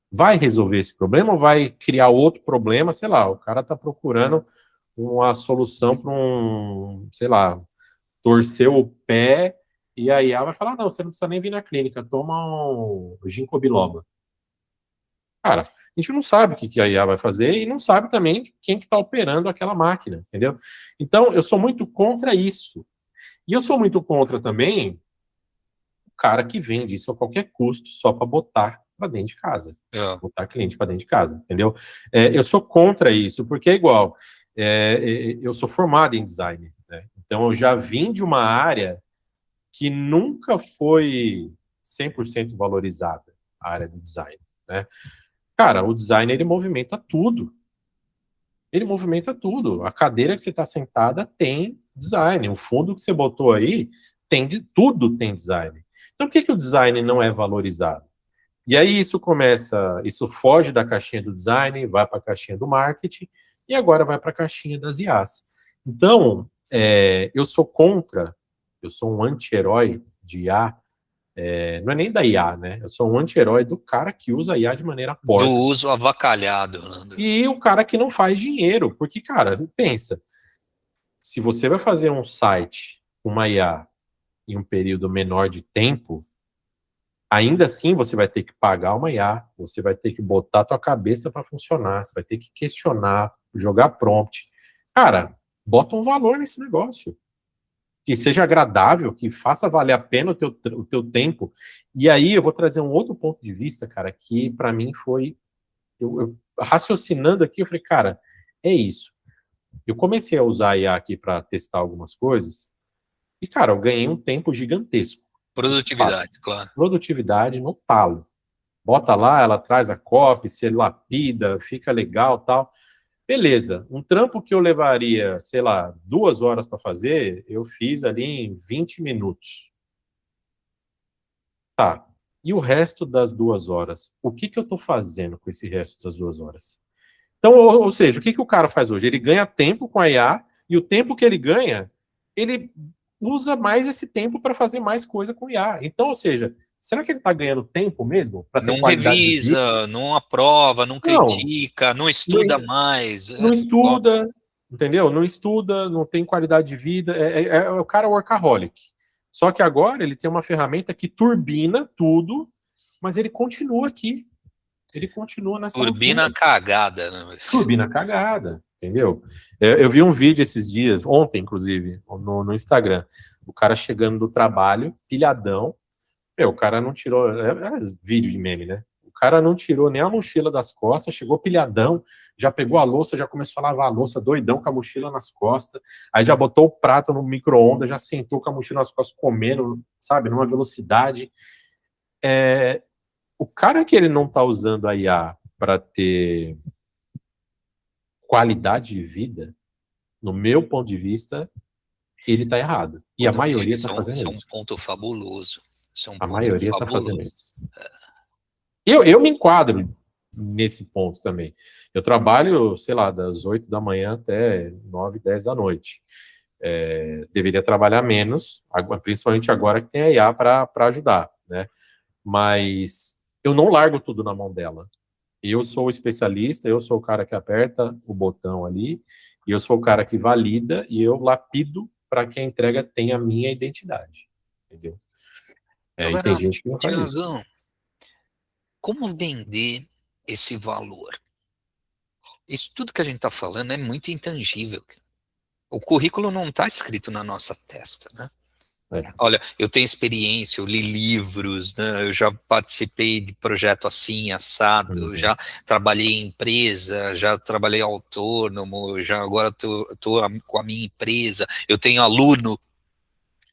B: Vai resolver esse problema ou vai criar outro problema? Sei lá, o cara está procurando uma solução para sei lá, torcer o pé e a IA vai falar: não, você não precisa nem vir na clínica, toma um ginkgo biloba. Cara, a gente não sabe o que a IA vai fazer e não sabe também quem que está operando aquela máquina, entendeu? Então, eu sou muito contra isso. E eu sou muito contra também o cara que vende isso a qualquer custo só para botar para dentro de casa.
A: É.
B: Botar cliente para dentro de casa, entendeu? Eu sou contra isso, porque é igual. Eu sou formado em design, né? Então eu já vim de uma área que nunca foi 100% valorizada, a área do design, né? Cara, o design ele movimenta tudo. Ele movimenta tudo. A cadeira que você está sentada tem design. O fundo que você botou aí tudo tem design. Então, por que o design não é valorizado? E aí isso foge da caixinha do design, vai para a caixinha do marketing e agora vai para a caixinha das IAs. Então, eu sou contra, eu sou um anti-herói de IA, não é nem da IA, né? Eu sou um anti-herói do cara que usa a IA de maneira
A: Do
B: porca.
A: uso avacalhado, Leandro.
B: E o cara que não faz dinheiro, porque, cara, pensa, se você vai fazer um site, uma IA, em um período menor de tempo, ainda assim você vai ter que pagar uma IA, você vai ter que botar a tua cabeça para funcionar, você vai ter que questionar, jogar prompt. Cara, bota um valor nesse negócio. Que seja agradável, que faça valer a pena o teu tempo. E aí eu vou trazer um outro ponto de vista, cara, que para mim foi. Eu raciocinando aqui, eu falei, cara, é isso. Eu comecei a usar a IA aqui para testar algumas coisas, e, cara, eu ganhei um tempo gigantesco. Isso é fato.
A: Produtividade, claro.
B: Produtividade no talo. Bota lá, ela traz a copy, você lapida, fica legal, tal. Beleza. Um trampo que eu levaria, sei lá, 2 horas para fazer, eu fiz ali em 20 minutos. Tá. E o resto das 2 horas? O que que eu estou fazendo com esse resto das 2 horas? Então, ou seja, o que o cara faz hoje? Ele ganha tempo com a IA e o tempo que ele ganha, ele usa mais esse tempo para fazer mais coisa com IA. Então, ou seja, será que ele está ganhando tempo mesmo para ter
A: Não
B: qualidade de vida?
A: revisa, não aprova, não
B: Não,
A: critica, não
B: não,
A: estuda mais.
B: não
A: Ó,
B: estuda, entendeu? Não estuda, não tem qualidade de vida. É o cara workaholic. Só que agora ele tem uma ferramenta que turbina tudo, mas ele continua aqui. Ele continua nessa
A: turbina
B: altura.
A: cagada. Né?
B: Turbina cagada, entendeu? Eu vi um vídeo esses dias, ontem, inclusive, no Instagram. O cara chegando do trabalho, pilhadão. O cara não tirou. É vídeo de meme, né? O cara não tirou nem a mochila das costas, chegou pilhadão, já pegou a louça, já começou a lavar a louça, doidão com a mochila nas costas. Aí já botou o prato no micro-ondas, já sentou com a mochila nas costas, comendo, sabe, numa velocidade. O cara que ele não tá usando a IA para ter qualidade de vida, no meu ponto de vista, ele está errado. E a
A: Puta, bicho,
B: maioria está fazendo
A: isso é um
B: isso.
A: ponto fabuloso. Isso é um
B: A
A: ponto
B: maioria está fazendo
A: fabuloso.
B: isso. Eu me enquadro nesse ponto também. Eu trabalho, sei lá, das 8 da manhã até 9, 10 da noite. Deveria trabalhar menos, principalmente agora que tem a IA para ajudar, né? Mas eu não largo tudo na mão dela. Eu sou o especialista, eu sou o cara que aperta o botão ali, e eu sou o cara que valida e eu lapido para que a entrega tenha a minha identidade. Entendeu? E tem
A: Agora,
B: gente que não faz isso.
A: Tiagão, como vender esse valor? Isso tudo que a gente está falando é muito intangível. O currículo não está escrito na nossa testa, né?
B: É.
A: Olha, eu tenho experiência, eu li livros, né? Eu já participei de projeto assim, assado,
B: Uhum.
A: já trabalhei em empresa, já trabalhei autônomo, já agora estou com a minha empresa, eu tenho aluno.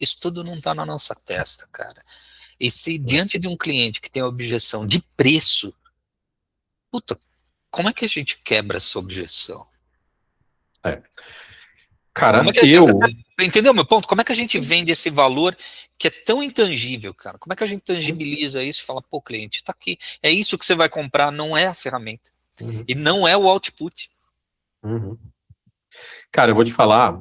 A: Isso tudo não está na nossa testa, cara. E se diante de um cliente que tem a objeção de preço, puta, como é que a gente quebra essa objeção?
B: É. Cara,
A: Como é que, entendeu meu ponto? Como é que a gente vende esse valor que é tão intangível, cara? Como é que a gente tangibiliza isso e fala, pô, cliente, tá aqui. É isso que você vai comprar, não é a ferramenta.
B: Uhum.
A: E não é o output.
B: Uhum. Cara, eu vou te falar,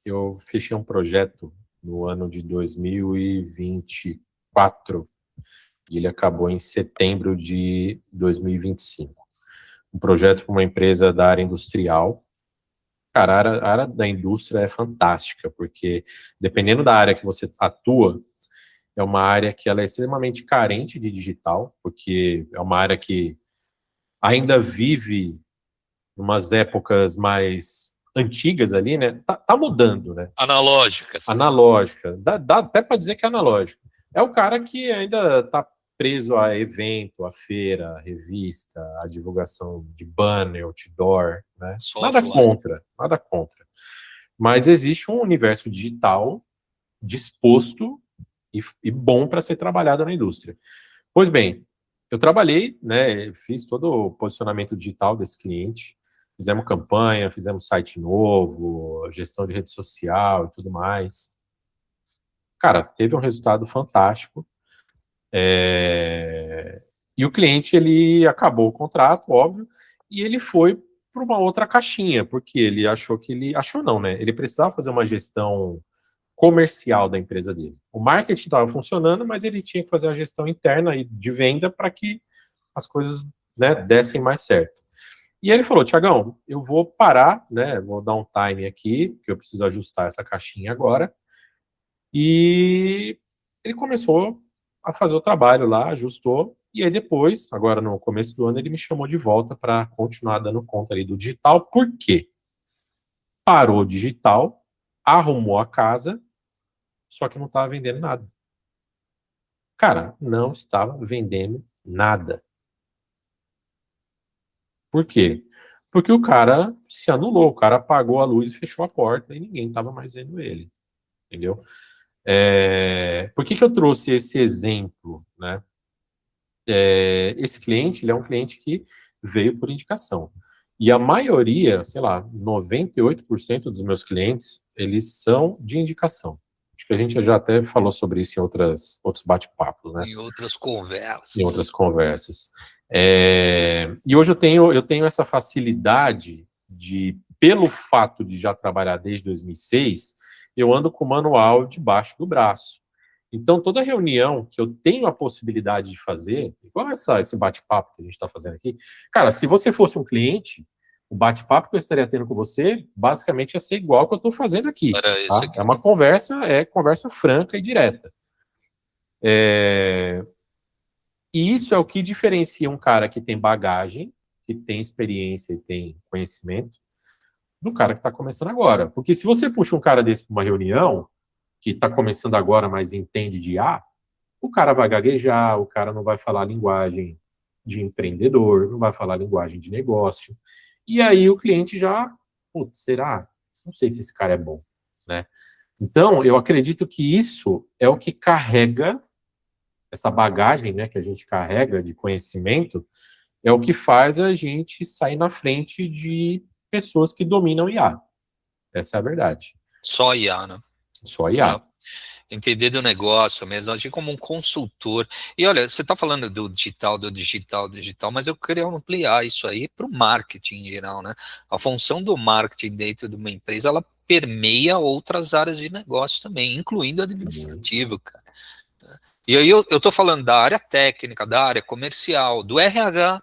B: eu fechei um projeto no ano de 2024 e ele acabou em setembro de 2025. Um projeto para uma empresa da área industrial. Cara, a área da indústria é fantástica, porque dependendo da área que você atua, é uma área que ela é extremamente carente de digital, porque é uma área que ainda vive umas épocas mais antigas ali, né? Tá mudando, né?
A: Analógica, sim.
B: Analógica. Dá até para dizer que é analógico. É o cara que ainda tá preso a evento, a feira, a revista, a divulgação de banner, outdoor, né?
A: Só
B: Nada
A: offline.
B: contra, nada contra. Mas existe um universo digital disposto e bom para ser trabalhado na indústria. Pois bem, eu trabalhei, né, fiz todo o posicionamento digital desse cliente, fizemos campanha, fizemos site novo, gestão de rede social e tudo mais. Cara, teve um resultado fantástico. E o cliente, ele acabou o contrato, óbvio, e ele foi para uma outra caixinha, porque ele achou que ele... Achou não, né? Ele precisava fazer uma gestão comercial da empresa dele. O marketing estava funcionando, mas ele tinha que fazer a gestão interna e de venda para que as coisas, né, dessem mais certo. E ele falou, Tiagão, eu vou parar, né, vou dar um time aqui, porque eu preciso ajustar essa caixinha agora. E ele começou a fazer o trabalho lá, ajustou, e aí depois, agora no começo do ano, ele me chamou de volta para continuar dando conta ali do digital. Por quê? Parou o digital, arrumou a casa, só que não estava vendendo nada. Cara, não estava vendendo nada. Por quê? Porque o cara se anulou, o cara apagou a luz e fechou a porta e ninguém estava mais vendo ele. Entendeu? Por que eu trouxe esse exemplo, né? Esse cliente, ele é um cliente que veio por indicação. E a maioria, sei lá, 98% dos meus clientes, eles são de indicação. Acho que a gente já até falou sobre isso em outros bate-papos, né?
A: Em outras
B: Em outras
A: conversas.
B: conversas. E hoje eu tenho essa facilidade de, pelo fato de já trabalhar desde 2006, eu ando com o manual debaixo do braço. Então, toda reunião que eu tenho a possibilidade de fazer, igual esse bate-papo que a gente está fazendo aqui, cara, se você fosse um cliente, o bate-papo que eu estaria tendo com você, basicamente ia ser igual ao que eu estou fazendo aqui,
A: Era isso
B: tá?
A: aqui.
B: É uma conversa franca e direta. É, e isso é o que diferencia um cara que tem bagagem, que tem experiência e tem conhecimento, do cara que está começando agora. Porque se você puxa um cara desse para uma reunião, que está começando agora, mas entende de IA, o cara vai gaguejar, o cara não vai falar linguagem de empreendedor, não vai falar linguagem de negócio. E aí o cliente já, putz, será? Não sei se esse cara é bom, né? Então, eu acredito que isso é o que carrega essa bagagem, né, que a gente carrega de conhecimento, é o que faz a gente sair na frente de pessoas que dominam IA. Essa é a verdade.
A: Só IA, né?
B: Só IA.
A: Entender do negócio mesmo, agir como um consultor. E olha, você está falando do digital, mas eu queria ampliar isso aí para o marketing em geral, né? A função do marketing dentro de uma empresa, ela permeia outras áreas de negócio também, incluindo administrativo, cara. E aí eu estou falando da área técnica, da área comercial, do RH,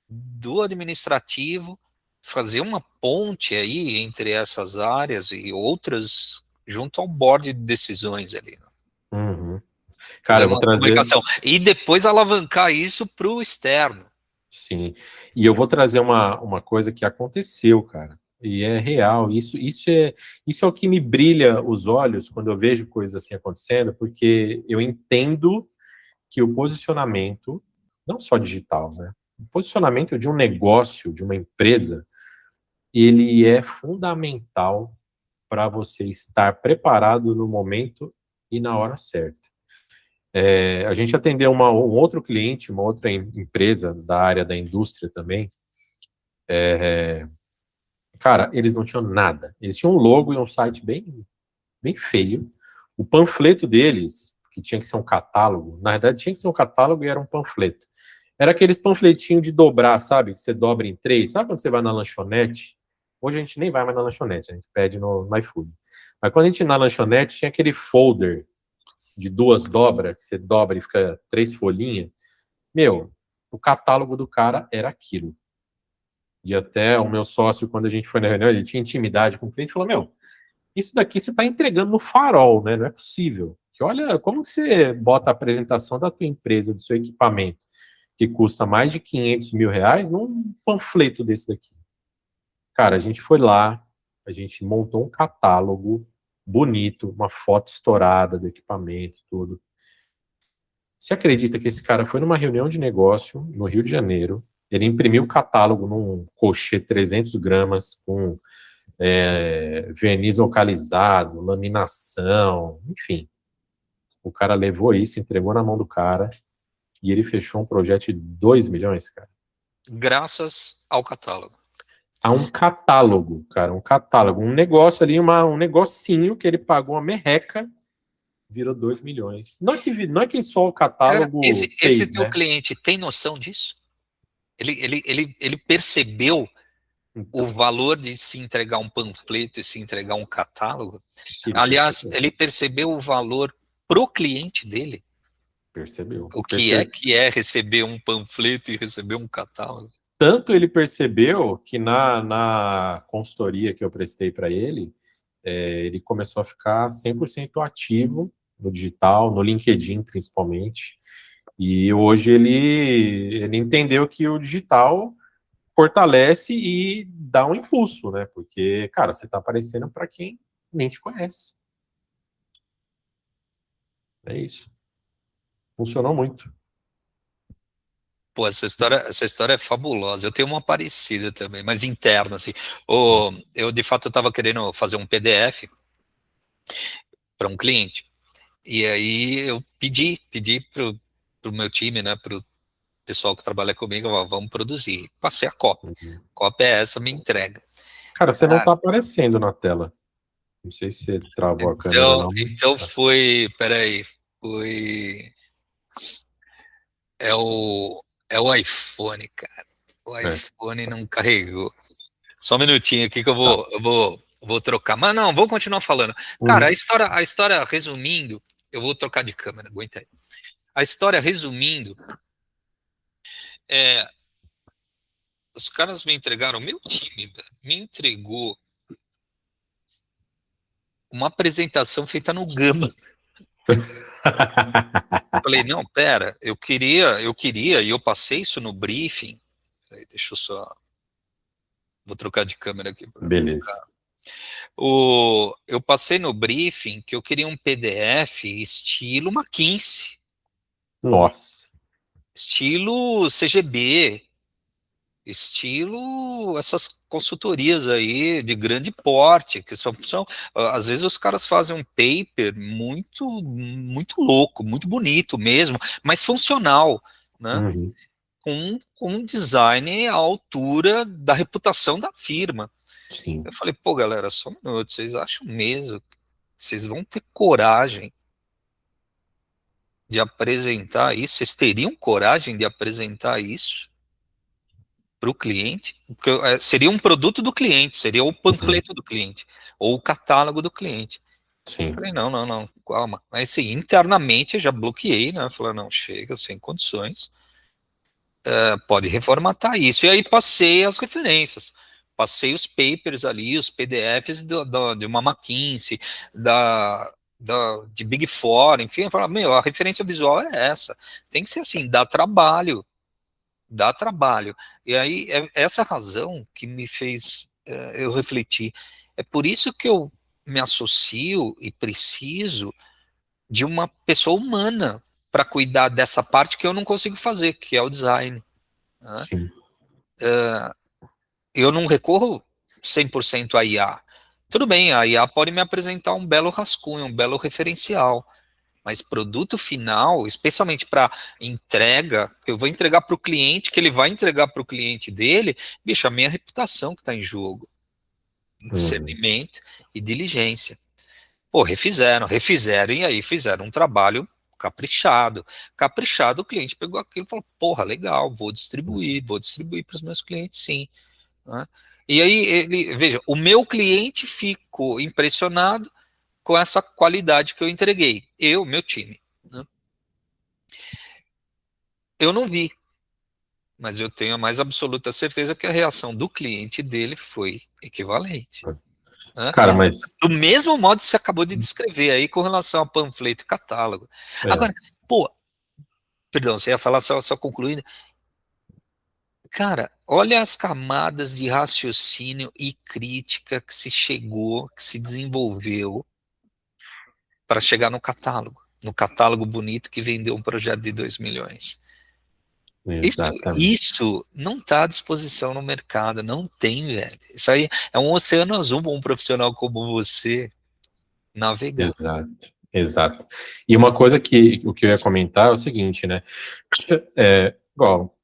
A: do administrativo, fazer uma ponte aí entre essas áreas e outras junto ao board de decisões ali, né?
B: Uhum. Cara,
A: Fazer
B: eu vou
A: uma
B: trazer.
A: comunicação e depois alavancar isso para o externo.
B: Sim. E eu vou trazer uma coisa que aconteceu, cara. E é real. Isso é o que me brilha os olhos quando eu vejo coisas assim acontecendo, porque eu entendo que o posicionamento, não só digital, né? O posicionamento de um negócio, de uma empresa, ele é fundamental para você estar preparado no momento e na hora certa. A gente atendeu um outro cliente, uma outra empresa da área da indústria também. Cara, eles não tinham nada. Eles tinham um logo e um site bem, bem feio. O panfleto deles, que tinha que ser um catálogo, na verdade tinha que ser um catálogo e era um panfleto. Era aqueles panfletinhos de dobrar, sabe? Que você dobra em três. Sabe quando você vai na lanchonete? Hoje a gente nem vai mais na lanchonete, a gente pede no iFood. Mas quando a gente ia na lanchonete, tinha aquele folder de duas dobras, que você dobra e fica três folhinhas. Meu, o catálogo do cara era aquilo. E até o meu sócio, quando a gente foi na reunião, ele tinha intimidade com o cliente, falou, meu, isso daqui você está entregando no farol, né? Não é possível. Que olha, como que você bota a apresentação da tua empresa, do seu equipamento, que custa mais de 500 mil reais, num panfleto desse daqui? Cara, a gente foi lá, a gente montou um catálogo bonito, uma foto estourada do equipamento, tudo. Você acredita que esse cara foi numa reunião de negócio no Rio de Janeiro, ele imprimiu o catálogo num cochê 300 gramas com verniz localizado, laminação, enfim. O cara levou isso, entregou na mão do cara e ele fechou um projeto de 2 milhões, cara.
A: Graças ao catálogo.
B: Há um catálogo, cara, um catálogo, um negócio ali, um negocinho que ele pagou uma merreca, virou 2 milhões. Não é que só o
A: Cara,
B: catálogo
A: esse
B: fez,
A: teu
B: né?
A: cliente tem noção disso? Ele percebeu o
B: Então,
A: valor de se entregar um panfleto e se entregar um catálogo?
B: ele
A: Aliás,
B: percebeu,
A: ele percebeu o valor pro cliente dele?
B: percebeu,
A: O
B: percebeu.
A: que é receber um panfleto e receber um catálogo?
B: Tanto ele percebeu que na consultoria que eu prestei para ele, ele começou a ficar 100% ativo no digital, no LinkedIn principalmente. E hoje ele entendeu que o digital fortalece e dá um impulso, né? Porque, cara, você está aparecendo para quem nem te conhece. É isso. Funcionou muito.
A: Pô, essa história é fabulosa. Eu tenho uma parecida também, mas interna, assim. Eu, de fato, estava querendo fazer um PDF para um cliente. E aí eu pedi pro meu time, né, pro pessoal que trabalha comigo, ó, vamos produzir. Passei a cópia.
B: Uhum.
A: Cópia é essa, me entrega.
B: Cara, você não
A: Cara,
B: está aparecendo na tela. Não sei se você travou a câmera ou
A: Então,
B: não, mas
A: então
B: tá.
A: foi, peraí, foi, é o, é o iPhone, cara. O
B: É,
A: iPhone não carregou. Só um minutinho aqui que eu
B: tá.
A: vou, eu vou, vou trocar. Mas não, vou continuar falando. Cara,
B: Uhum.
A: a história resumindo, eu vou trocar de câmera, aguenta aí. A história resumindo, é, os caras me entregaram, meu time, velho, me entregou uma apresentação feita no Gama. Falei, não, pera, e eu passei isso no briefing. Peraí, deixa eu só, vou trocar de câmera aqui para não
B: Beleza.
A: ficar. Eu passei no briefing que eu queria um PDF estilo McKinsey,
B: Nossa.
A: estilo CGB, estilo essas consultorias aí de grande porte, que às vezes os caras fazem um paper muito louco, muito bonito mesmo, mas funcional, né?
B: Uhum.
A: Com um design à altura da reputação da firma. Eu
B: Sim.
A: falei, pô, galera, só um minuto, vocês acham mesmo que vocês vão ter coragem de apresentar isso? Vocês teriam coragem de apresentar isso para o cliente? Porque seria um produto do cliente, seria o
B: Uhum.
A: panfleto do cliente, ou o catálogo do cliente.
B: Sim.
A: Falei, não, não, não, calma. Mas assim, internamente eu já bloqueei, né? Falei, não, chega, sem condições. Pode reformatar isso. E aí passei as referências. Passei os papers ali, os PDFs de uma McKinsey, de Big Four, enfim, eu falei, meu, a referência visual é essa. Tem que ser assim, dá trabalho, dá trabalho. E aí, é essa razão que me fez eu refletir. É por isso que eu me associo e preciso de uma pessoa humana para cuidar dessa parte que eu não consigo fazer, que é o design, né?
B: Sim.
A: Eu não recorro 100% à IA. Tudo bem, a IA pode me apresentar um belo rascunho, um belo referencial, mas produto final, especialmente para entrega, eu vou entregar para o cliente, que ele vai entregar para o cliente dele, bicho, a minha reputação que está em jogo,
B: Uhum.
A: discernimento e diligência. Pô, refizeram, e aí fizeram um trabalho caprichado. Caprichado, o cliente pegou aquilo e falou, porra, legal, vou distribuir para os meus clientes, sim. Né? E aí, veja, o meu cliente ficou impressionado com essa qualidade que eu entreguei. Meu time. Né? Eu não vi, mas eu tenho a mais absoluta certeza que a reação do cliente dele foi equivalente. Né?
B: Cara, mas
A: Do mesmo modo que você acabou de descrever aí com relação a panfleto e catálogo.
B: é,
A: Agora, pô, perdão, você ia falar só concluindo. Cara, olha as camadas de raciocínio e crítica que se chegou, que se desenvolveu para chegar no catálogo bonito que vendeu um projeto de 2 milhões.
B: exatamente.
A: Isso não está à disposição no mercado, não tem, velho. Isso aí é um oceano azul para um profissional como você navegar.
B: Exato. Exato. E uma coisa que o que eu ia comentar é o seguinte, né? Igual,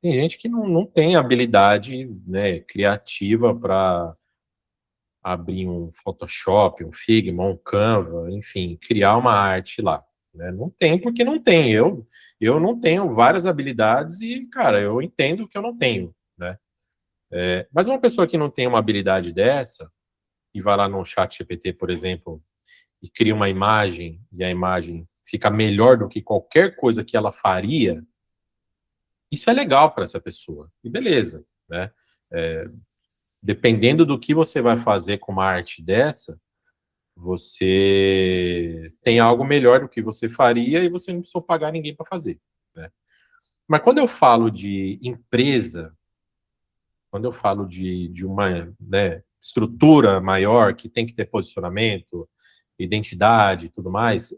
B: tem gente que não tem habilidade, né, criativa para abrir um Photoshop, um Figma, um Canva, enfim, criar uma arte lá. Né? Não tem porque não tem. Eu não tenho várias habilidades e, cara, eu entendo que eu não tenho, né? Mas uma pessoa que não tem uma habilidade dessa e vai lá no chat GPT, por exemplo, e cria uma imagem e a imagem fica melhor do que qualquer coisa que ela faria, isso é legal para essa pessoa. E beleza, né? É, dependendo do que você vai fazer com uma arte dessa, você tem algo melhor do que você faria e você não precisou pagar ninguém para fazer, né? Mas quando eu falo de empresa, quando eu falo de uma, né, estrutura maior que tem que ter posicionamento, identidade e tudo mais,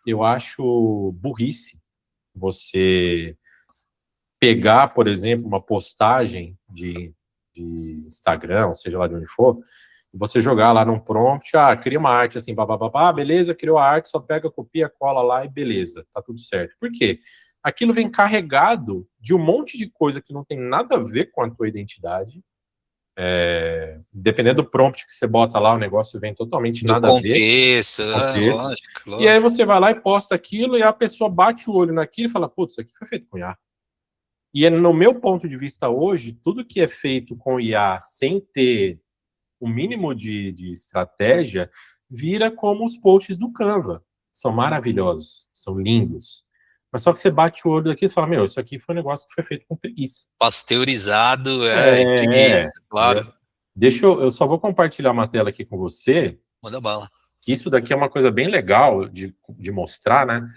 B: eu acho burrice você pegar, por exemplo, uma postagem de Instagram, seja lá de onde for, e você jogar lá num prompt, cria uma arte assim, babá, beleza, criou a arte, só pega, copia, cola lá e beleza, tá tudo certo. Por quê? Aquilo vem carregado de um monte de coisa que não tem nada a ver com a tua identidade, Dependendo do prompt que você bota lá, o negócio vem totalmente
A: Do
B: nada a ver.
A: contexto,
B: Contexto.
A: lógico.
B: E aí você vai lá e posta aquilo, e a pessoa bate o olho naquilo e fala, putz, isso aqui foi feito com IA. E no meu ponto de vista hoje, tudo que é feito com IA sem ter o mínimo de estratégia, vira como os posts do Canva. São maravilhosos, são lindos. Mas só que você bate o olho aqui e fala, meu, isso aqui foi um negócio que foi feito com preguiça.
A: Pasteurizado, e preguiça, claro.
B: Eu só vou compartilhar uma tela aqui com você.
A: Manda bala.
B: Que isso daqui é uma coisa bem legal de mostrar, né?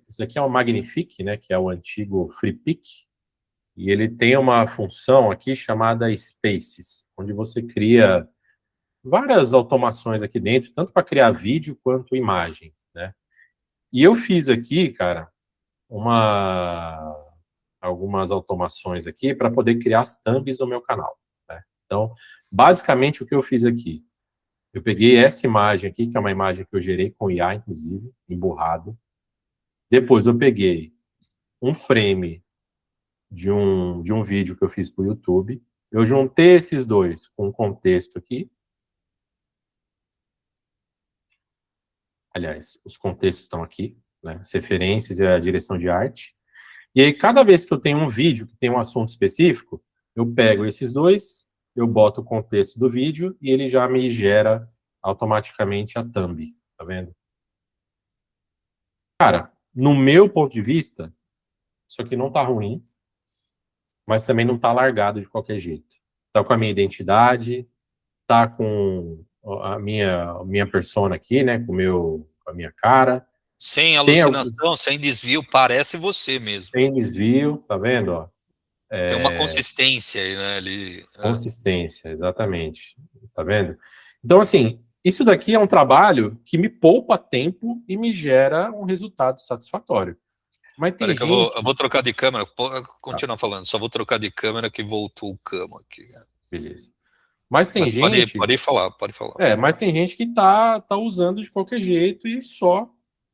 B: Isso daqui é o Magnifique, né? Que é o antigo FreePic. E ele tem uma função aqui chamada Spaces, onde você cria várias automações aqui dentro, tanto para criar vídeo quanto imagem, né? E eu fiz aqui, cara, algumas automações aqui para poder criar as thumbs do meu canal, né? Então, basicamente, o que eu fiz aqui? Eu peguei essa imagem aqui, que é uma imagem que eu gerei com IA, inclusive, emburrado. Depois eu peguei um frame de um vídeo que eu fiz para o YouTube. Eu juntei esses dois com um contexto aqui. Aliás, os contextos estão aqui, né? As referências e a direção de arte. E aí, cada vez que eu tenho um vídeo que tem um assunto específico, eu pego esses dois, eu boto o contexto do vídeo e ele já me gera automaticamente a thumb, tá vendo? Cara, no meu ponto de vista, isso aqui não tá ruim, mas também não tá largado de qualquer jeito. Tá com a minha identidade, tá com a minha persona aqui, né, com a minha cara.
A: Sem alucinação, sem desvio, parece você mesmo.
B: Sem desvio, tá vendo, ó?
A: Tem uma consistência aí, né, ali.
B: Consistência, exatamente. Tá vendo? Então, assim, isso daqui é um trabalho que me poupa tempo e me gera um resultado satisfatório. Mas tem gente...
A: eu vou trocar de câmera, continuar falando, só vou trocar de câmera que voltou o cama aqui.
B: Beleza. Mas tem gente...
A: Pode falar.
B: Mas tem gente que tá usando de qualquer jeito e só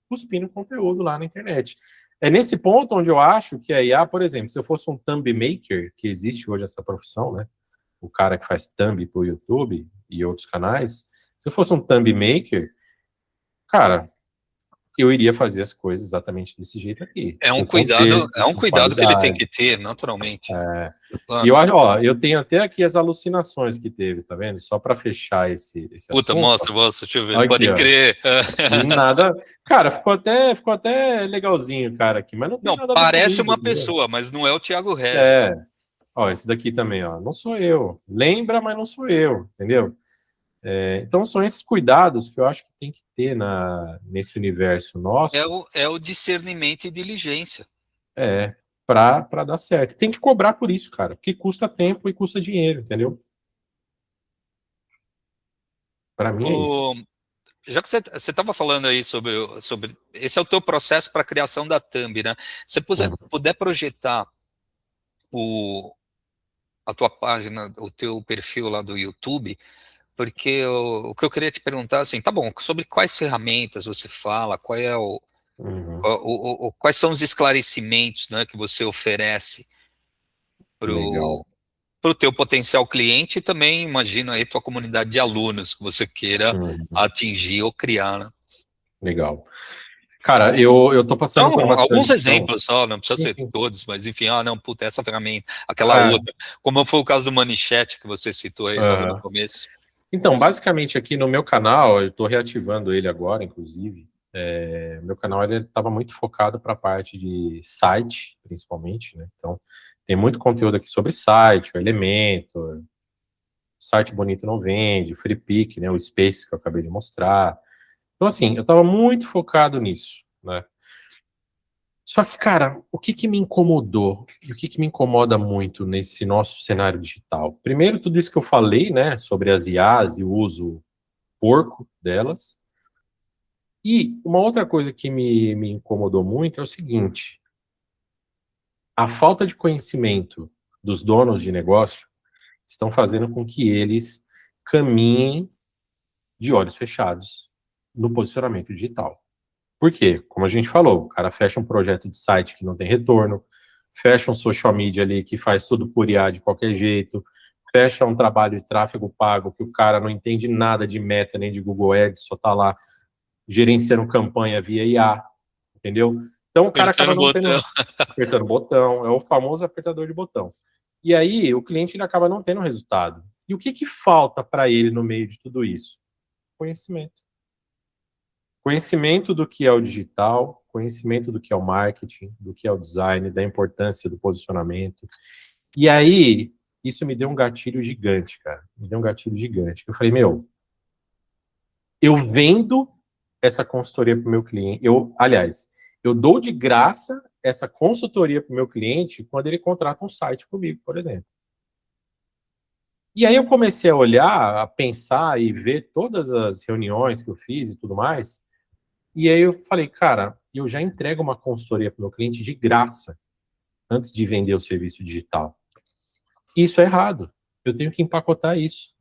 B: cuspindo conteúdo lá na internet. É nesse ponto onde eu acho que a IA, por exemplo, se eu fosse um thumb maker, que existe hoje essa profissão, né? O cara que faz thumb pro YouTube e outros canais, se eu fosse um thumb maker, cara, eu iria fazer as coisas exatamente desse jeito aqui.
A: É um cuidado que ele tem que ter, naturalmente.
B: E eu tenho até aqui as alucinações que teve, tá vendo? Só para fechar esse
A: Puta,
B: assunto.
A: mostra, deixa eu ver.
B: Aqui,
A: pode crer.
B: Nada. Cara, ficou até legalzinho, cara, aqui, mas não tem nada a ver
A: parece
B: comigo,
A: uma pessoa, mas não é o Thiago Regis.
B: Esse daqui também, ó. Não sou eu. Lembra, mas não sou eu, entendeu? Então são esses cuidados que eu acho que tem que ter nesse universo nosso.
A: É o discernimento e diligência.
B: Para dar certo. Tem que cobrar por isso, cara, porque custa tempo e custa dinheiro, entendeu? Para mim é isso.
A: Já que você estava falando aí sobre esse é o teu processo para a criação da thumb, né? Se você puder projetar a tua página, o teu perfil lá do YouTube, porque o que eu queria te perguntar, assim, tá bom, sobre quais ferramentas você fala, qual é quais são os esclarecimentos, né, que você oferece para o teu potencial cliente e também, imagina aí, tua comunidade de alunos que você queira atingir ou criar, né?
B: Legal. Cara, eu tô passando por uma
A: alguns
B: transição.
A: exemplos só, não precisa ser todos, mas enfim, não, puta, essa ferramenta, aquela outra, como foi o caso do Manichat que você citou aí logo no começo.
B: Então, basicamente aqui no meu canal, eu estou reativando ele agora, inclusive, meu canal estava muito focado para a parte de site, principalmente, né? Então, tem muito conteúdo aqui sobre site, o Elementor, site bonito não vende, o FreePic, né? O Space que eu acabei de mostrar. Então, assim, eu estava muito focado nisso, né? Só que, cara, o que me incomodou e o que me incomoda muito nesse nosso cenário digital? Primeiro, tudo isso que eu falei, né, sobre as IAs e o uso porco delas. E uma outra coisa que me incomodou muito é o seguinte: a falta de conhecimento dos donos de negócio estão fazendo com que eles caminhem de olhos fechados no posicionamento digital. Por quê? Como a gente falou, o cara fecha um projeto de site que não tem retorno, fecha um social media ali que faz tudo por IA de qualquer jeito, fecha um trabalho de tráfego pago que o cara não entende nada de meta nem de Google Ads, só tá lá gerenciando campanha via IA, entendeu? Então o cara acaba não tendo... Apertando botão, é o famoso apertador de botão. E aí o cliente ele acaba não tendo resultado. E o que falta para ele no meio de tudo isso? Conhecimento. Conhecimento do que é o digital, conhecimento do que é o marketing, do que é o design, da importância do posicionamento. E aí, isso me deu um gatilho gigante, cara. Me deu um gatilho gigante. Eu falei, meu, eu vendo essa consultoria para o meu cliente. Aliás, eu dou de graça essa consultoria para o meu cliente quando ele contrata um site comigo, por exemplo. E aí eu comecei a olhar, a pensar e ver todas as reuniões que eu fiz e tudo mais. E aí eu falei, cara, eu já entrego uma consultoria para o meu cliente de graça antes de vender o serviço digital. Isso é errado. Eu tenho que empacotar isso.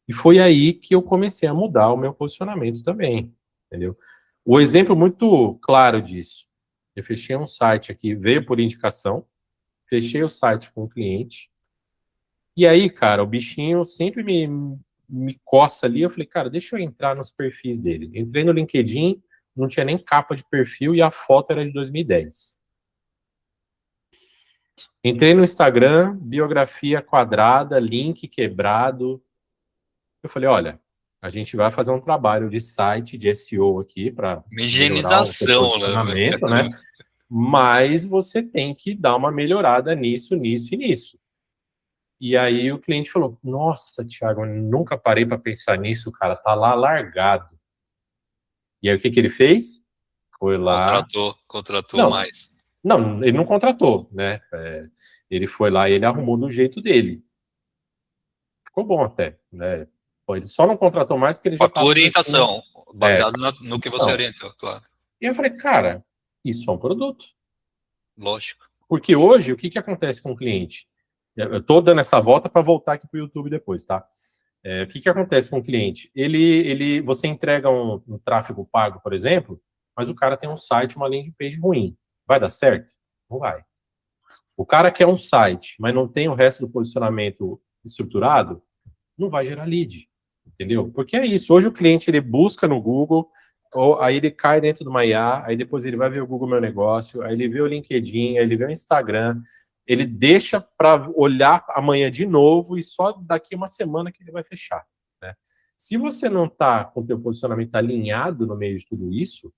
B: E foi aí que eu comecei a mudar o meu posicionamento também, entendeu? O exemplo muito claro disso, eu fechei um site aqui, veio por indicação, fechei o site com o cliente, e aí, cara, o bichinho sempre me coça ali, eu falei, cara, deixa eu entrar nos perfis dele. Entrei no LinkedIn, não tinha nem capa de perfil e a foto era de 2010. Entrei no Instagram, biografia quadrada, link quebrado. Eu falei, olha, a gente vai fazer um trabalho de site, de SEO aqui para melhorar o seu
A: Higienização,
B: posicionamento, né? Mas você tem que dar uma melhorada nisso, nisso e nisso. E aí o cliente falou, nossa, Thiago, eu nunca parei para pensar nisso, cara, tá lá largado. E aí o que ele fez? Foi lá...
A: Contratou
B: Não,
A: mais.
B: não, ele não contratou, né? Ele foi lá e ele arrumou do jeito dele. Ficou bom até, né? Ele só não contratou mais porque ele já
A: A tua
B: estava...
A: orientação, baseado no que você orientou, claro.
B: E eu falei, cara, isso é um produto.
A: Lógico.
B: Porque hoje, o que acontece com o cliente? Eu estou dando essa volta para voltar aqui para o YouTube depois, tá? O que acontece com o cliente? Você entrega um tráfego pago, por exemplo, mas o cara tem um site, uma landing page ruim. Vai dar certo? Não vai. O cara quer um site, mas não tem o resto do posicionamento estruturado, não vai gerar lead, entendeu? Porque é isso. Hoje o cliente ele busca no Google, ou aí ele cai dentro do IA, aí depois ele vai ver o Google Meu Negócio, aí ele vê o LinkedIn, aí ele vê o Instagram, ele deixa para olhar amanhã de novo e só daqui uma semana que ele vai fechar, né? Se você não está com o teu posicionamento alinhado no meio de tudo isso,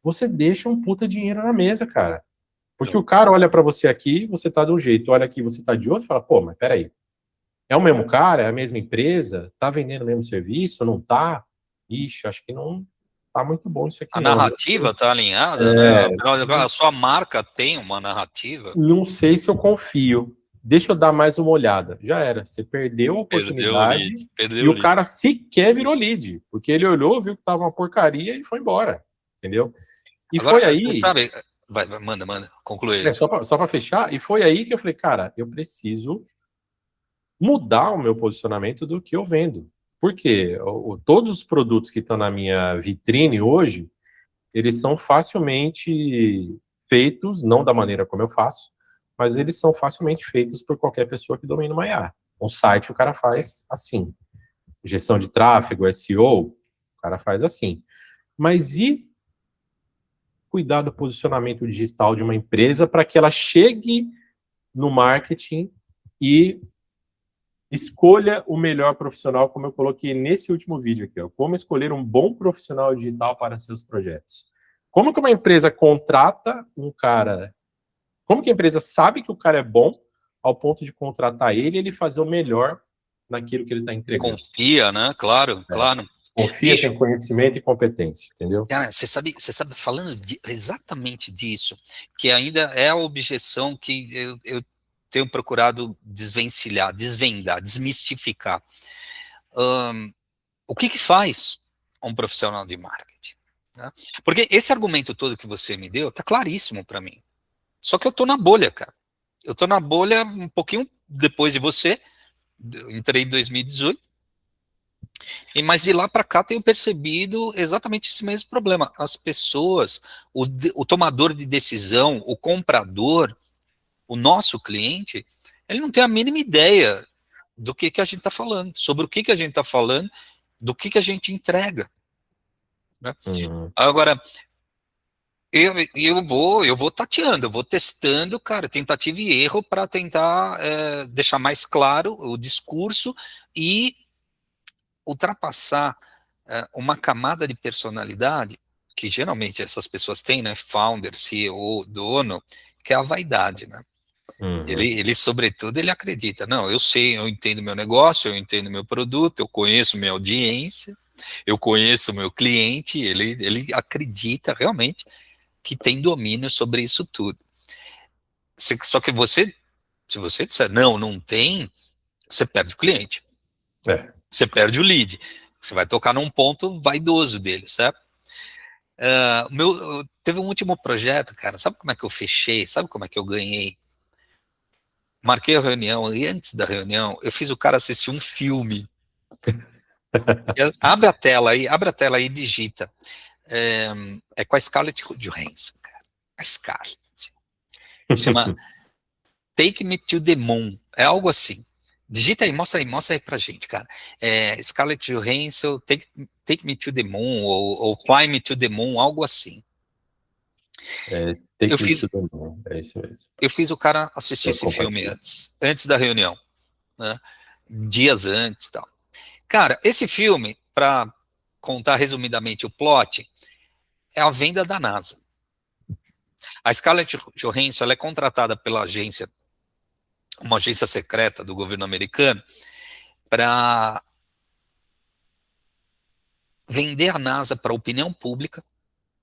B: você deixa um puta dinheiro na mesa, cara. Porque o cara olha para você aqui, você tá de um jeito, olha aqui, você tá de outro, fala, pô, mas peraí, é o mesmo cara, é a mesma empresa, tá vendendo o mesmo serviço, não tá? Ixi, acho que não tá muito bom isso aqui
A: A
B: não.
A: narrativa tá alinhada, né? A sua marca tem uma narrativa.
B: Não sei se eu confio. Deixa eu dar mais uma olhada. Já era. Você perdeu a oportunidade e o cara sequer virou lead. Porque ele olhou, viu que tava uma porcaria e foi embora. Entendeu? E
A: Agora,
B: foi aí...
A: você sabe... Vai, manda, conclui.
B: Só para fechar, e foi aí que eu falei, cara, eu preciso mudar o meu posicionamento do que eu vendo. Porque todos os produtos que estão na minha vitrine hoje, eles são facilmente feitos, não da maneira como eu faço, mas eles são facilmente feitos por qualquer pessoa que domina uma IA. Um site o cara faz assim. Gestão de tráfego, SEO, o cara faz assim. Mas e cuidar do posicionamento digital de uma empresa para que ela chegue no marketing e escolha o melhor profissional, como eu coloquei nesse último vídeo aqui, ó, como escolher um bom profissional digital para seus projetos. Como que uma empresa contrata um cara, como que a empresa sabe que o cara é bom ao ponto de contratar ele e ele fazer o melhor naquilo que ele está entregando.
A: Confia, né? Claro, claro.
B: Confia, tem conhecimento e competência, entendeu?
A: Cara, você sabe, falando exatamente disso, que ainda é a objeção que eu tenho procurado desvencilhar, desvendar, desmistificar. O que faz um profissional de marketing? Né? Porque esse argumento todo que você me deu tá claríssimo para mim. Só que eu tô na bolha, cara. Eu tô na bolha um pouquinho depois de você. Eu entrei em 2018. Mas de lá para cá tenho percebido exatamente esse mesmo problema. As pessoas, o tomador de decisão, o comprador, o nosso cliente, ele não tem a mínima ideia do que a gente está falando, sobre o que a gente está falando, do que a gente entrega, né? Agora, eu vou tateando, eu vou testando, cara, tentativa e erro para tentar deixar mais claro o discurso e ultrapassar uma camada de personalidade que geralmente essas pessoas têm, né? Founder, CEO, dono, que é a vaidade, né? Ele, sobretudo, ele acredita, não, eu sei, eu entendo meu negócio, eu entendo meu produto, eu conheço minha audiência, eu conheço meu cliente, ele acredita realmente que tem domínio sobre isso tudo. Só que se você disser, não, não tem, você perde o cliente. Você perde o lead. Você vai tocar num ponto vaidoso dele, certo? Teve um último projeto, cara, sabe como é que eu fechei? Sabe como é que eu ganhei? Marquei a reunião e antes da reunião eu fiz o cara assistir um filme. Abre a tela aí e digita. É com a Scarlett Johansson, cara. A Scarlett. Chama Take Me to the Moon. É algo assim. Digita aí, mostra aí pra gente, cara. Scarlett Johansson, Take Me to the Moon, ou Fly Me to the Moon, algo assim.
B: Take Me to the Moon, é isso mesmo.
A: Eu fiz o cara assistir esse filme antes da reunião, né? Dias antes e tal. Cara, esse filme, para contar resumidamente o plot, é a venda da NASA. A Scarlett Johansson ela é contratada pela agência, uma agência secreta do governo americano, para vender a NASA para a opinião pública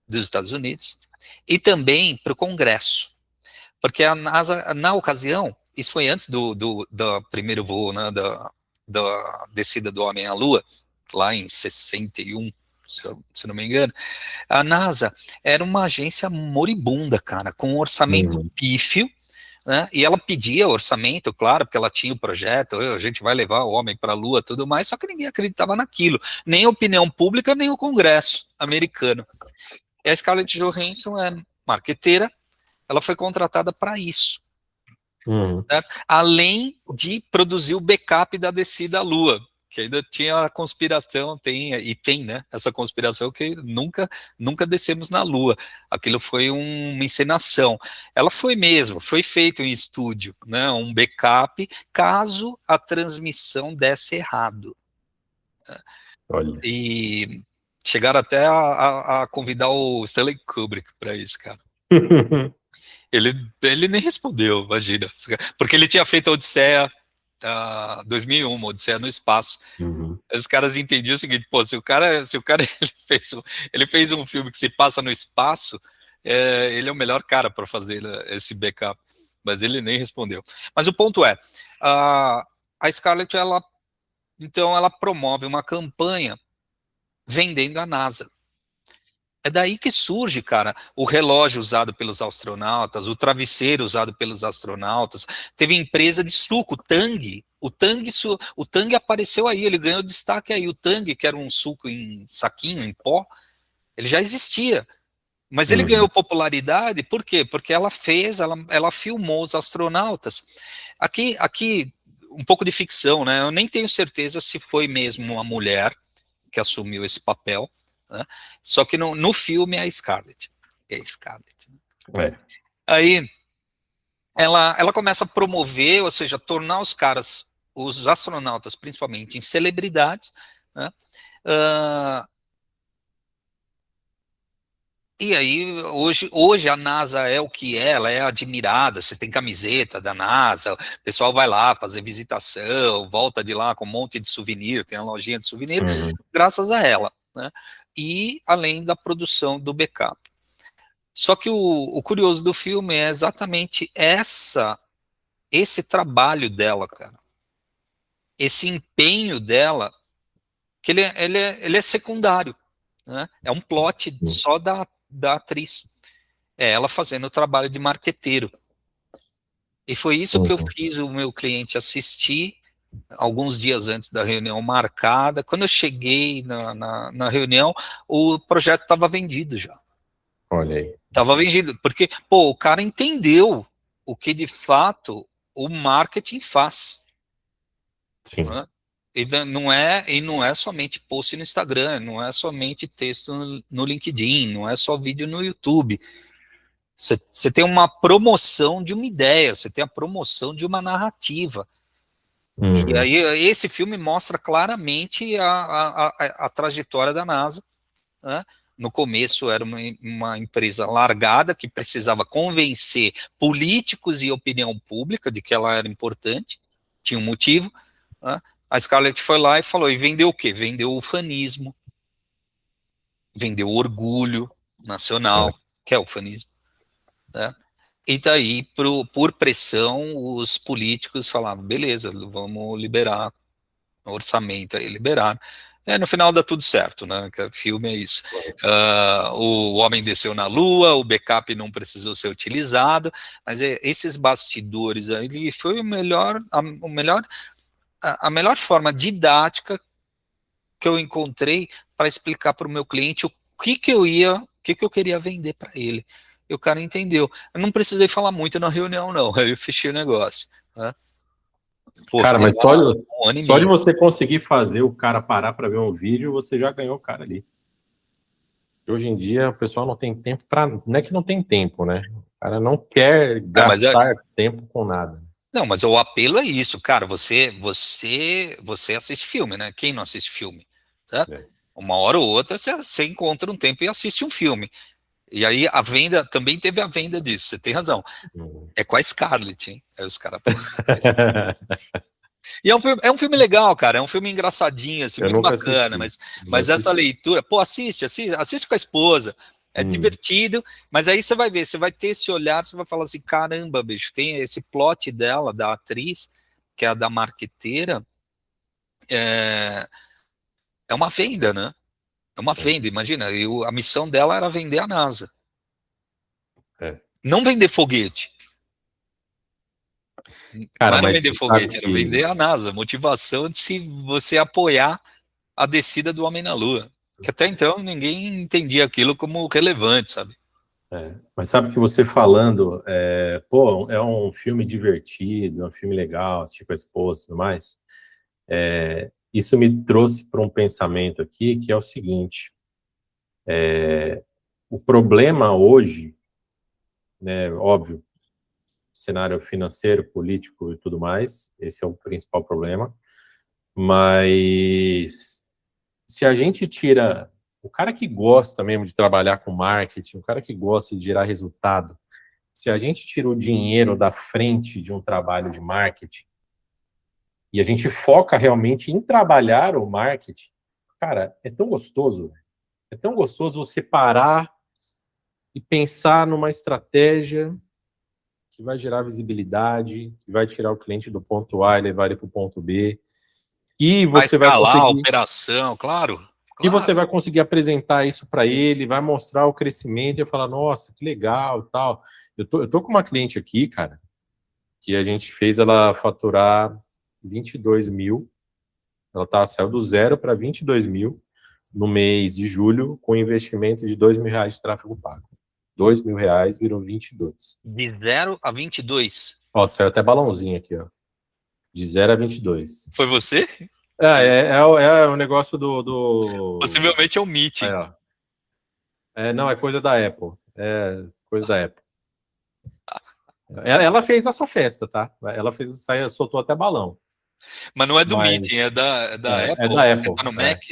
A: dos Estados Unidos e também para o Congresso. Porque a NASA, na ocasião, isso foi antes do primeiro voo, né, da descida do homem à Lua, lá em 61, se não me engano, a NASA era uma agência moribunda, cara, com um orçamento pífio, né, e ela pedia orçamento, claro, porque ela tinha o projeto, a gente vai levar o homem para a Lua, tudo mais, só que ninguém acreditava naquilo, nem a opinião pública, nem o Congresso americano. E a Scarlett Johansson é marqueteira, ela foi contratada para isso. Além de produzir o backup da descida à Lua, que ainda tinha a conspiração, tem, né, essa conspiração que nunca descemos na Lua. Aquilo foi uma encenação. Ela foi feito em estúdio, né, um backup, caso a transmissão desse errado.
B: Olha.
A: E chegaram até a convidar o Stanley Kubrick para isso, cara. Ele nem respondeu, imagina. Porque ele tinha feito a Odisseia 2001, Odisseia no Espaço. Os caras entendiam o seguinte, pô, se o cara ele fez um filme que se passa no espaço, ele é o melhor cara para fazer, né, esse backup. Mas ele nem respondeu. Mas o ponto é, a Scarlett, então ela promove uma campanha vendendo a NASA. É daí que surge, cara, o relógio usado pelos astronautas, o travesseiro usado pelos astronautas. Teve empresa de suco, Tang. O Tang apareceu aí, ele ganhou destaque aí. O Tang, que era um suco em saquinho, em pó, ele já existia. Mas ele ganhou popularidade, por quê? Porque ela filmou os astronautas. Aqui, um pouco de ficção, né? Eu nem tenho certeza se foi mesmo uma mulher que assumiu esse papel, né? Só que no filme é a Scarlett. É a Scarlett. Né? Aí ela começa a promover, ou seja, tornar os astronautas, principalmente, em celebridades, né? E aí, hoje a NASA é o que é, ela é admirada, você tem camiseta da NASA, o pessoal vai lá fazer visitação, volta de lá com um monte de souvenir, tem uma lojinha de souvenir, graças a ela, né? E além da produção do backup. Só que o curioso do filme é exatamente esse trabalho dela, cara. Esse empenho dela, que ele é secundário, né? É um plot só da atriz. É ela fazendo o trabalho de marqueteiro. E foi isso que eu fiz o meu cliente assistir alguns dias antes da reunião marcada. Quando eu cheguei na reunião, o projeto estava vendido já.
B: Olha aí.
A: Estava vendido, porque, pô, o cara entendeu o que de fato o marketing faz.
B: Sim.
A: Né? E não é somente post no Instagram, não é somente texto no LinkedIn, não é só vídeo no YouTube. Você tem uma promoção de uma ideia, você tem a promoção de uma narrativa. E aí esse filme mostra claramente a trajetória da NASA, né? No começo era uma empresa largada que precisava convencer políticos e opinião pública de que ela era importante, tinha um motivo, né? A Scarlett foi lá e falou, e vendeu o quê? Vendeu o ufanismo, vendeu o orgulho nacional, que é o ufanismo, né? E daí, por pressão, os políticos falavam, beleza, vamos liberar o orçamento, aí liberaram. No final dá tudo certo, né? Que filme é isso. O homem desceu na Lua, o backup não precisou ser utilizado, mas esses bastidores aí foi a melhor forma didática que eu encontrei para explicar para o meu cliente o que eu queria vender para ele. E o cara entendeu. Eu não precisei falar muito na reunião, não. Aí eu fechei o negócio. Né? Pô,
B: Cara,
A: fiquei
B: mas
A: lá um ano e
B: só de
A: meio.
B: você conseguir fazer o cara parar para ver um vídeo, você já ganhou o cara ali. Hoje em dia, o pessoal não tem tempo para. Não é que não tem tempo, né? O cara não quer
A: Mas
B: gastar tempo com nada.
A: não, mas o apelo é isso, cara. Você assiste filme, né? Quem não assiste filme? Tá?
B: É.
A: Uma hora ou outra você encontra um tempo e assiste um filme. E aí a venda, também teve a venda disso, você tem razão. É com a Scarlett, hein? Aí os caras. E é um filme legal, cara. É um filme engraçadinho, assim,
B: Eu
A: muito
B: nunca
A: bacana.
B: assisti. Não
A: Mas essa
B: assisti.
A: leitura, pô, assiste com a esposa. É divertido, mas aí você vai ver, você vai ter esse olhar, você vai falar assim: caramba, bicho, tem esse plot dela, da atriz, que é a da marqueteira, é, é uma venda, né? É uma venda, imagina. A missão dela era vender a NASA.
B: É.
A: Não vender foguete. Não
B: Cara,
A: era
B: mas
A: vender
B: você sabe
A: foguete, era
B: que.
A: vender a NASA. Motivação de se você apoiar a descida do homem na Lua. Que até então ninguém entendia aquilo como relevante, sabe?
B: Mas sabe que você falando, pô, é um filme divertido, é um filme legal, assistir com a esposa e tudo mais. Isso me trouxe para um pensamento aqui, que é o seguinte: o problema hoje, né, óbvio, cenário financeiro, político e tudo mais, esse é o principal problema, mas se a gente tira o cara que gosta mesmo de trabalhar com marketing, o cara que gosta de gerar resultado, se a gente tira o dinheiro da frente de um trabalho de marketing e a gente foca realmente em trabalhar o marketing, cara, é tão gostoso, é tão gostoso você parar e pensar numa estratégia que vai gerar visibilidade, que vai tirar o cliente do ponto A e levar ele para o ponto B, e
A: Vai
B: você vai
A: escalar a
B: conseguir
A: operação, claro.
B: e você
A: Claro.
B: vai conseguir apresentar isso para ele, vai mostrar o crescimento e falar, nossa, que legal, tal. Eu tô com uma cliente aqui, cara, que a gente fez ela faturar 22 mil, saiu do zero para 22 mil no mês de julho, com investimento de R$ 2.000 de tráfego pago. R$ 2.000 virou 22.
A: De 0 a 22.
B: Ó, saiu até balãozinho aqui, ó. De 0 a 22.
A: Foi você?
B: É o negócio
A: Possivelmente é o Meet.
B: Aí, ó. Não, é coisa da Apple. É coisa da Apple. Ela fez essa festa, tá? Ela soltou até balão.
A: Mas não é do
B: Mas
A: Meeting, é da
B: é
A: Apple.
B: da
A: Você
B: Apple.
A: tá no Mac?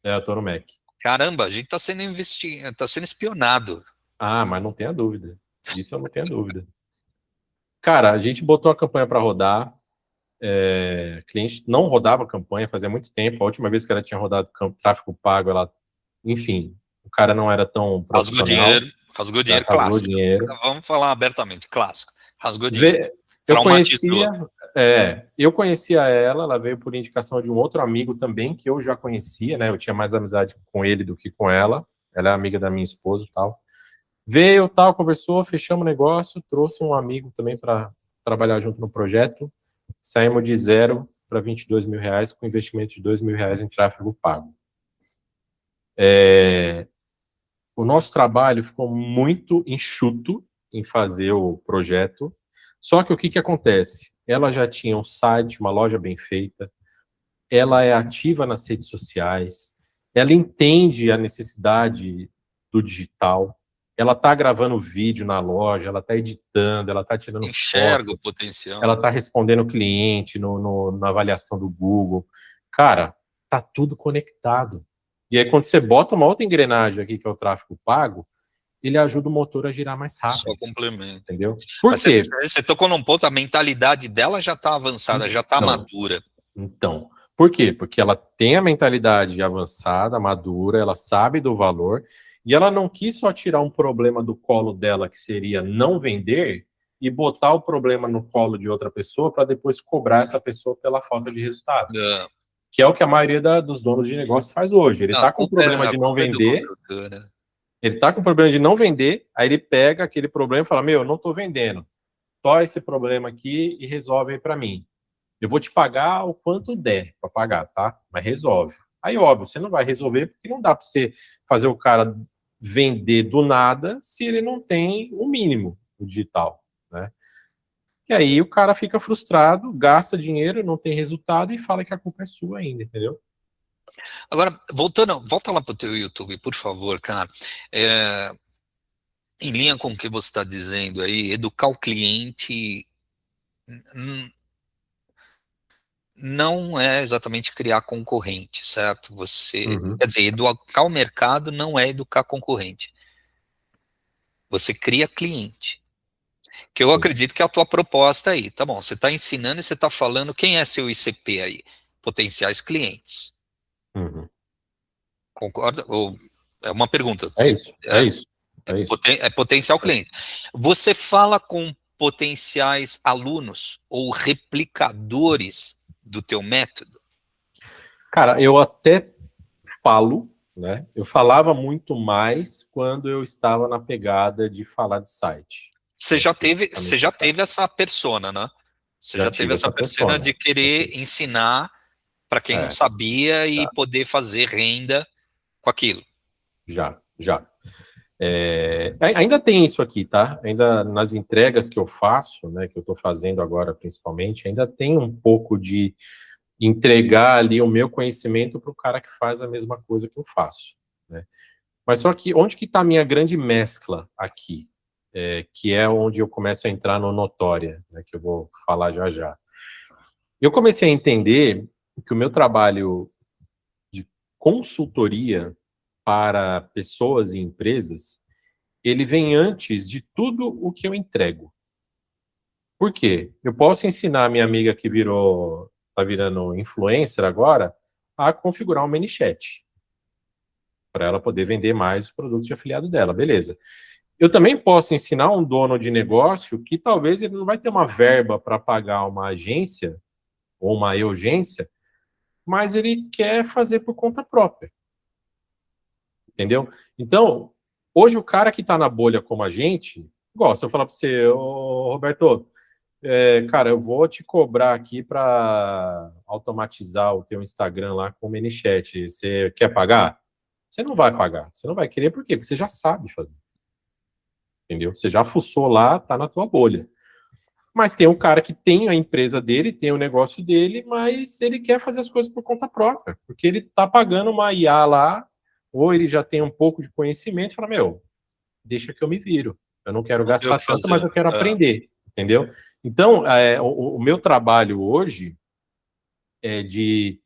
B: Eu tô no Mac.
A: Caramba, a gente tá sendo espionado.
B: Ah, mas não tenha dúvida. Disso eu não tenho dúvida. Cara, a gente botou a campanha para rodar. Cliente não rodava campanha fazia muito tempo. A última vez que ela tinha rodado tráfego pago, enfim, o cara não era tão profissional.
A: Rasgou
B: Já
A: dinheiro,
B: rasgou
A: clássico.
B: dinheiro.
A: Vamos falar abertamente, clássico. Rasgou dinheiro.
B: Eu
A: Traumatizou.
B: conhecia ela veio por indicação de um outro amigo também, que eu já conhecia, né? Eu tinha mais amizade com ele do que com ela. Ela é amiga da minha esposa e tal. Veio, tal, conversou, fechamos o negócio, trouxe um amigo também para trabalhar junto no projeto. Saímos de 0 para R$ 22.000, com investimento de R$ 2.000 em tráfego pago. O nosso trabalho ficou muito enxuto em fazer o projeto, só que o que acontece? Ela já tinha um site, uma loja bem feita, ela é ativa nas redes sociais, ela entende a necessidade do digital, ela está gravando vídeo na loja, ela está editando, ela está tirando
A: Enxerga o
B: foto,
A: potencial,
B: ela
A: né?
B: está respondendo o cliente na avaliação do Google. Cara, tá tudo conectado. E aí, quando você bota uma outra engrenagem aqui, que é o tráfego pago, ele ajuda o motor a girar mais
A: Só
B: rápido,
A: complemento.
B: entendeu? Por
A: Mas você,
B: quê?
A: você tocou num ponto, a mentalidade dela já está avançada, já está
B: Então,
A: madura.
B: então, por quê? Porque ela tem a mentalidade avançada, madura, ela sabe do valor, e ela não quis só tirar um problema do colo dela, que seria não vender, e botar o problema no colo de outra pessoa para depois cobrar essa pessoa pela falta de resultado.
A: Não,
B: Que é o que a maioria dos donos de negócio faz hoje. Ele
A: a
B: está com
A: culpa
B: problema
A: é, a
B: de não
A: culpa é do
B: vender,
A: construtor, né?
B: ele está com problema de não vender, aí ele pega aquele problema e fala: Meu, eu não estou vendendo. Só esse problema aqui e resolve aí para mim. Eu vou te pagar o quanto der para pagar, tá? Mas resolve. Aí, óbvio, você não vai resolver porque não dá para você fazer o cara vender do nada se ele não tem o mínimo do digital, né? E aí o cara fica frustrado, gasta dinheiro, não tem resultado e fala que a culpa é sua ainda, entendeu?
A: Agora, volta lá para o teu YouTube, por favor, cara. Em linha com o que você está dizendo aí, educar o cliente não é exatamente criar concorrente, certo?
B: Uhum.
A: Quer dizer, educar o mercado não é educar concorrente. Você cria cliente. Que eu
B: Sim.
A: acredito que é a tua proposta aí. Tá bom, você está ensinando e você está falando quem é seu ICP aí? Potenciais clientes.
B: Uhum.
A: Concorda? Ou é uma pergunta.
B: É isso, é
A: É,
B: isso, é isso.
A: é potencial cliente. Você fala com potenciais alunos ou replicadores do teu método?
B: Cara, eu até falo, né? Eu falava muito mais quando eu estava na pegada de falar de site, né?
A: Você
B: Especificamente de
A: já
B: site.
A: teve essa persona, né? Você
B: Já
A: já teve
B: tive
A: essa
B: essa
A: persona
B: persona.
A: de
B: Já
A: querer
B: tive.
A: ensinar para quem não
B: É,
A: sabia e
B: já,
A: poder fazer renda com aquilo.
B: já. Ainda tem isso aqui, tá? Ainda nas entregas que eu faço, né, que eu estou fazendo agora principalmente, ainda tem um pouco de entregar ali o meu conhecimento para o cara que faz a mesma coisa que eu faço, né? Mas só que onde que está a minha grande mescla aqui? Que é onde eu começo a entrar no notória, né, que eu vou falar já já. Eu comecei a entender que o meu trabalho de consultoria para pessoas e empresas, ele vem antes de tudo o que eu entrego. Por quê? Eu posso ensinar a minha amiga que tá virando influencer agora, a configurar um ManyChat, para ela poder vender mais os produtos de afiliado dela, beleza. Eu também posso ensinar um dono de negócio que talvez ele não vai ter uma verba para pagar uma agência ou uma urgência, mas ele quer fazer por conta própria, entendeu? Então, hoje o cara que está na bolha como a gente, igual, se eu falar para você, ô, Roberto, cara, eu vou te cobrar aqui para automatizar o teu Instagram lá com o ManyChat, você quer pagar? Você não vai pagar, você não vai querer, por quê? Porque você já sabe fazer, entendeu? Você já fuçou lá, tá na tua bolha. Mas tem um cara que tem a empresa dele, tem o negócio dele, mas ele quer fazer as coisas por conta própria, porque ele tá pagando uma IA lá, ou ele já tem um pouco de conhecimento e fala, meu, deixa que eu me viro. Eu não quero
A: Não tem o
B: gastar
A: que
B: tanto, mas
A: fazer.
B: eu quero
A: É.
B: aprender, entendeu? Então, o meu trabalho hoje é de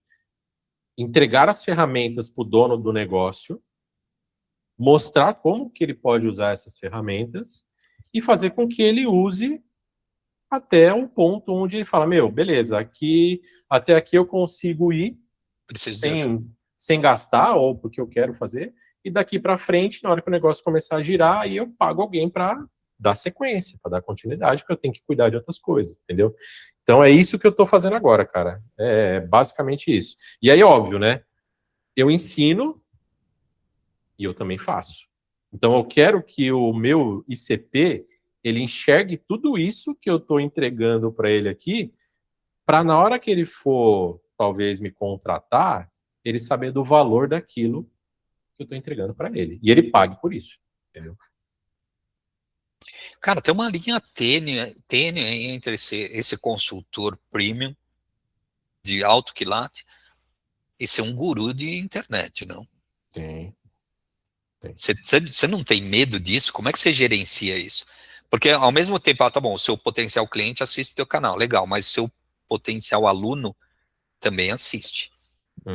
B: entregar as ferramentas para o dono do negócio, mostrar como que ele pode usar essas ferramentas e fazer com que ele use até o ponto onde ele fala, meu, beleza, até aqui eu consigo ir
A: Preciso de ajuda.
B: sem gastar, ou porque eu quero fazer, e daqui para frente, na hora que o negócio começar a girar, aí eu pago alguém para dar sequência, para dar continuidade, porque eu tenho que cuidar de outras coisas, entendeu? Então é isso que eu estou fazendo agora, cara. É basicamente isso. E aí, óbvio, né? Eu ensino e eu também faço. Então eu quero que o meu ICP ele enxergue tudo isso que eu estou entregando para ele aqui, para na hora que ele for talvez me contratar, ele saber do valor daquilo que eu estou entregando para ele. E ele pague por isso, entendeu?
A: Cara, tem uma linha tênue entre esse consultor premium de alto quilate Esse é um guru de internet, não?
B: Tem.
A: Você não tem medo disso? Como é que você gerencia isso? Porque ao mesmo tempo, tá bom, o seu potencial cliente assiste o teu canal, legal, mas o seu potencial aluno também assiste.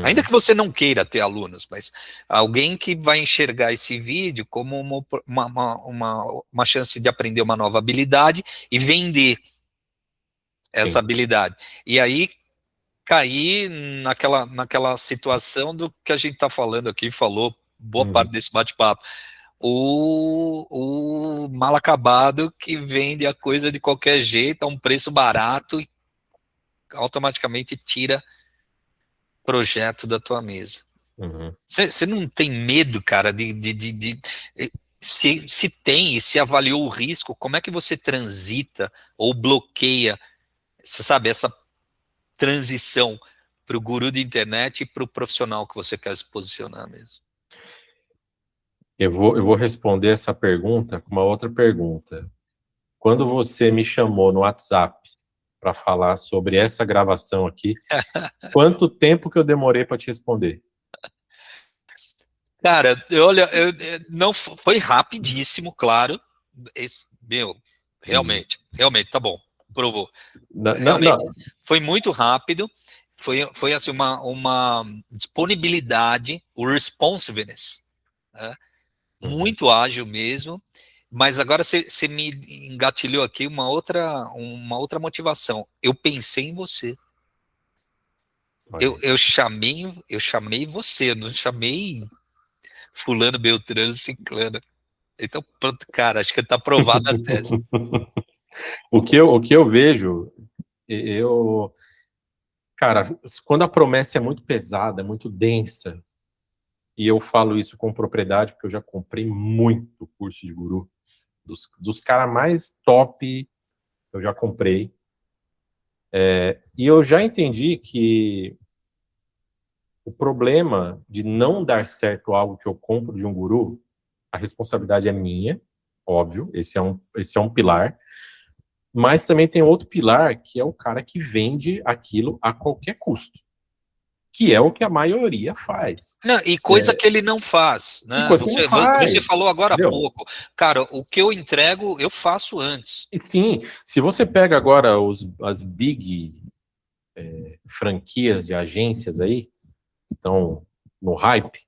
A: Ainda
B: Uhum.
A: que você não queira ter alunos, mas alguém que vai enxergar esse vídeo como uma chance de aprender uma nova habilidade e vender essa
B: Sim.
A: habilidade. E aí cair naquela situação do que a gente está falando aqui, falou boa parte
B: Uhum.
A: desse bate-papo. O mal acabado que vende a coisa de qualquer jeito, a um preço barato e automaticamente tira projeto da tua mesa.
B: Uhum.
A: Você não tem medo, cara, se tem e se avaliou o risco, como é que você transita ou bloqueia, você sabe, essa transição para o guru de internet e para o profissional que você quer se posicionar mesmo?
B: Eu vou responder essa pergunta com uma outra pergunta. Quando você me chamou no WhatsApp para falar sobre essa gravação aqui, quanto tempo que eu demorei para te responder?
A: Cara, olha, não foi rapidíssimo, claro. Meu,
B: Uhum.
A: realmente, tá bom, provou.
B: Não, não,
A: Realmente,
B: não.
A: foi muito rápido, foi assim, uma disponibilidade, o responsiveness, né?
B: Uhum.
A: Muito ágil mesmo, mas agora você me engatilhou aqui uma outra motivação. Eu pensei em você.
B: Olha
A: Eu,
B: aí.
A: eu chamei você, eu não chamei fulano, beltrano, ciclano. Então, pronto, cara, acho que tá aprovada a tese.
B: O que eu vejo, eu, cara, quando a promessa é muito pesada, muito densa, e eu falo isso com propriedade, porque eu já comprei muito curso de guru, dos caras mais top, eu já comprei, e eu já entendi que o problema de não dar certo algo que eu compro de um guru, a responsabilidade é minha, óbvio, esse é um pilar, mas também tem outro pilar, que é o cara que vende aquilo a qualquer custo, que é o que a maioria faz.
A: Não, e coisa que ele não faz,
B: E
A: né?
B: coisa que não
A: Você
B: faz,
A: falou agora há
B: entendeu?
A: pouco, cara, o que eu entrego, eu faço antes.
B: E sim, se você pega agora as big franquias de agências aí, que estão no hype,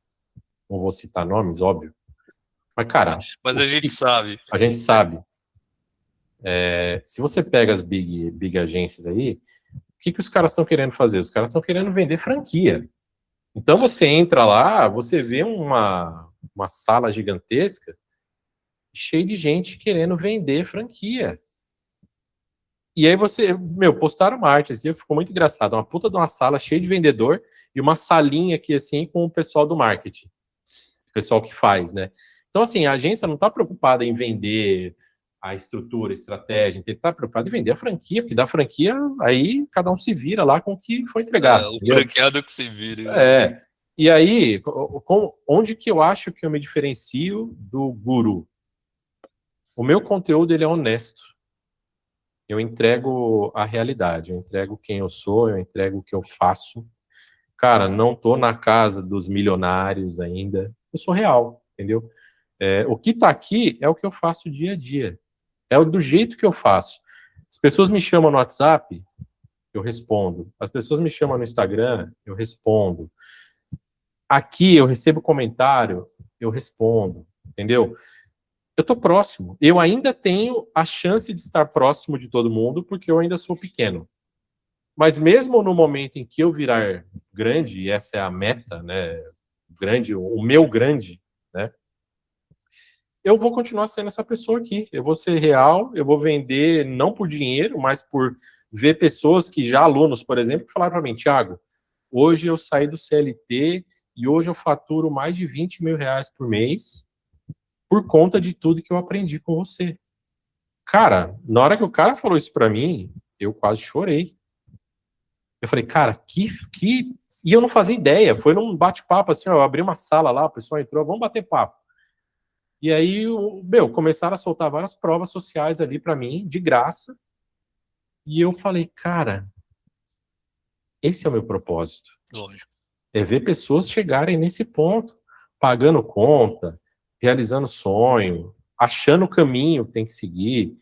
B: não vou citar nomes, óbvio, mas, cara,
A: Mas a gente sabe.
B: a gente sabe, se você pega as big agências aí, o que os caras estão querendo fazer? Os caras estão querendo vender franquia. Então você entra lá, você vê uma sala gigantesca cheia de gente querendo vender franquia. E aí postaram uma arte assim, ficou muito engraçado, uma puta de uma sala cheia de vendedor e uma salinha aqui assim com o pessoal do marketing, o pessoal que faz, né? Então assim, a agência não está preocupada em vender a estrutura, a estratégia, está preocupada em vender a franquia, porque da franquia aí cada um se vira lá com o que foi entregado,
A: O
B: entendeu?
A: franqueado que se vire, né?
B: É. E aí, onde que eu acho que eu me diferencio do guru? O meu conteúdo ele é honesto. Eu entrego a realidade, eu entrego quem eu sou, eu entrego o que eu faço. Cara, não tô na casa dos milionários ainda. Eu sou real, entendeu? O que tá aqui é o que eu faço dia a dia. É do jeito que eu faço. As pessoas me chamam no WhatsApp, eu respondo. As pessoas me chamam no Instagram, eu respondo. Aqui eu recebo comentário, eu respondo, entendeu? Eu tô próximo. Eu ainda tenho a chance de estar próximo de todo mundo, porque eu ainda sou pequeno. Mas mesmo no momento em que eu virar grande, e essa é a meta, né? Grande, o meu grande, né? Eu vou continuar sendo essa pessoa aqui. Eu vou ser real, eu vou vender não por dinheiro, mas por ver pessoas que já alunos, por exemplo, que falaram para mim, Thiago, hoje eu saí do CLT e hoje eu faturo mais de 20 mil reais por mês por conta de tudo que eu aprendi com você. Cara, na hora que o cara falou isso para mim, eu quase chorei. Eu falei, cara, que. E eu não fazia ideia. Foi num bate-papo assim, ó, eu abri uma sala lá, o pessoal entrou, vamos bater papo. E aí, começaram a soltar várias provas sociais ali para mim, de graça. E eu falei, cara, esse é o meu propósito.
A: Lógico.
B: É ver pessoas chegarem nesse ponto, pagando conta, realizando sonho, achando o caminho que tem que seguir.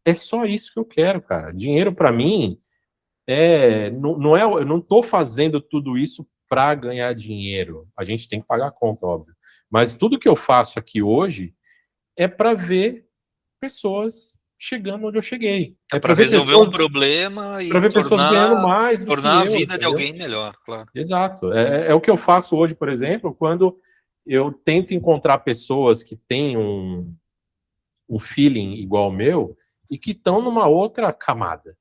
B: É só isso que eu quero, cara. Dinheiro para mim não é, eu não tô fazendo tudo isso para ganhar dinheiro. A gente tem que pagar a conta, óbvio. Mas tudo que eu faço aqui hoje é para ver pessoas chegando onde eu cheguei. É
A: Para
B: para ver
A: resolver um
B: pessoas,
A: problema
B: para
A: e
B: ver pessoas ganhando
A: tornar,
B: mais do que
A: tornar a
B: eu,
A: vida de
B: entendeu?
A: alguém melhor, claro.
B: Exato. É o que eu faço hoje, por exemplo, quando eu tento encontrar pessoas que têm um feeling igual ao meu e que estão numa outra camada.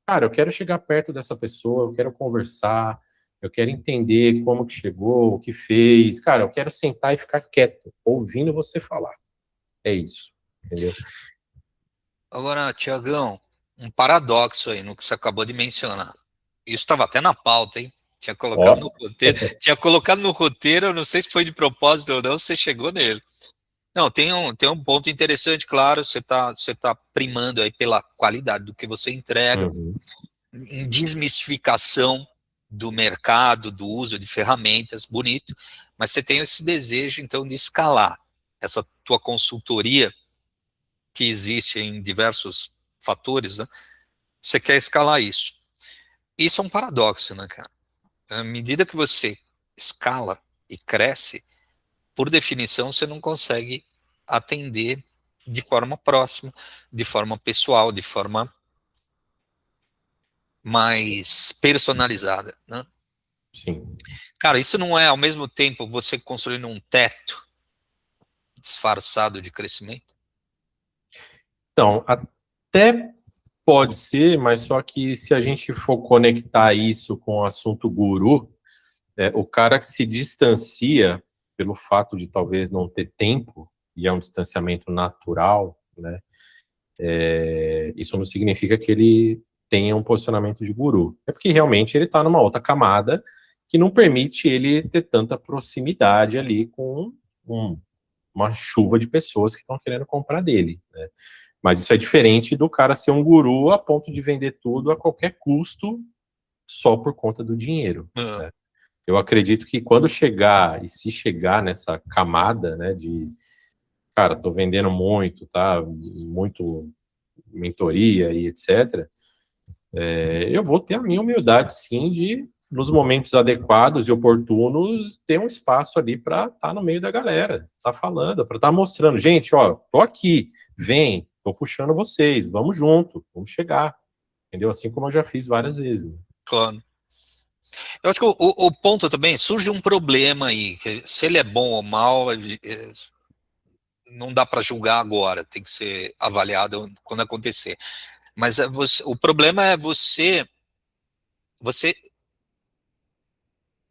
B: Cara, eu quero chegar perto dessa pessoa, eu quero conversar, eu quero entender como que chegou, o que fez. Cara, eu quero sentar e ficar quieto, ouvindo você falar. É isso, entendeu?
A: Agora, Tiagão, um paradoxo aí no que você acabou de mencionar. Isso estava até na pauta, hein? Tinha
B: Ó,
A: colocado no roteiro. Tinha colocado no roteiro, eu não sei se foi de propósito ou não, você chegou nele. Não, tem um ponto interessante, claro, você tá primando aí pela qualidade do que você entrega,
B: uhum,
A: em desmistificação do mercado, do uso de ferramentas, bonito, mas você tem esse desejo, então, de escalar essa tua consultoria, que existe em diversos fatores, né? Você quer escalar isso. Isso é um paradoxo, né, cara? À medida que você escala e cresce, por definição, você não consegue atender de forma próxima, de forma pessoal, de forma mais personalizada, né?
B: sim.
A: Cara, isso não é, ao mesmo tempo, você construindo um teto disfarçado de crescimento?
B: Então, até pode ser, mas só que se a gente for conectar isso com o assunto guru, o cara que se distancia pelo fato de talvez não ter tempo, e é um distanciamento natural, né? Isso não significa que ele tenha um posicionamento de guru. É porque realmente ele está numa outra camada que não permite ele ter tanta proximidade ali com um- uma chuva de pessoas que estão querendo comprar dele, né? Mas isso é diferente do cara ser um guru a ponto de vender tudo a qualquer custo só por conta do dinheiro,
A: Ah,
B: né? Eu acredito que quando chegar, e se chegar nessa camada, né, de, cara, tô vendendo muito, tá? Muito mentoria e etc., eu vou ter a minha humildade, sim, de, nos momentos adequados e oportunos, ter um espaço ali para estar no meio da galera, tá falando, para estar mostrando, gente, ó, tô aqui, vem, tô puxando vocês, vamos junto, vamos chegar, entendeu? Assim como eu já fiz várias vezes.
A: claro. Eu acho que o ponto também, surge um problema aí, que se ele é bom ou mal, não dá para julgar agora, tem que ser avaliado quando acontecer. Mas o problema é você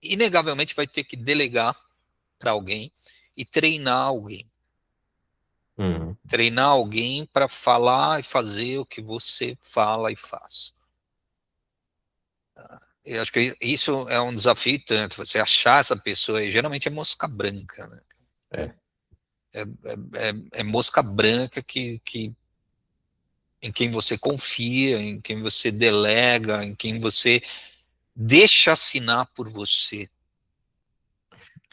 A: inegavelmente vai ter que delegar para alguém e treinar alguém.
B: Uhum.
A: Treinar alguém para falar e fazer o que você fala e faz. Eu acho que isso é um desafio tanto, você achar essa pessoa, e geralmente é mosca branca, né?
B: É,
A: É mosca branca em quem você confia, em quem você delega, em quem você deixa assinar por você.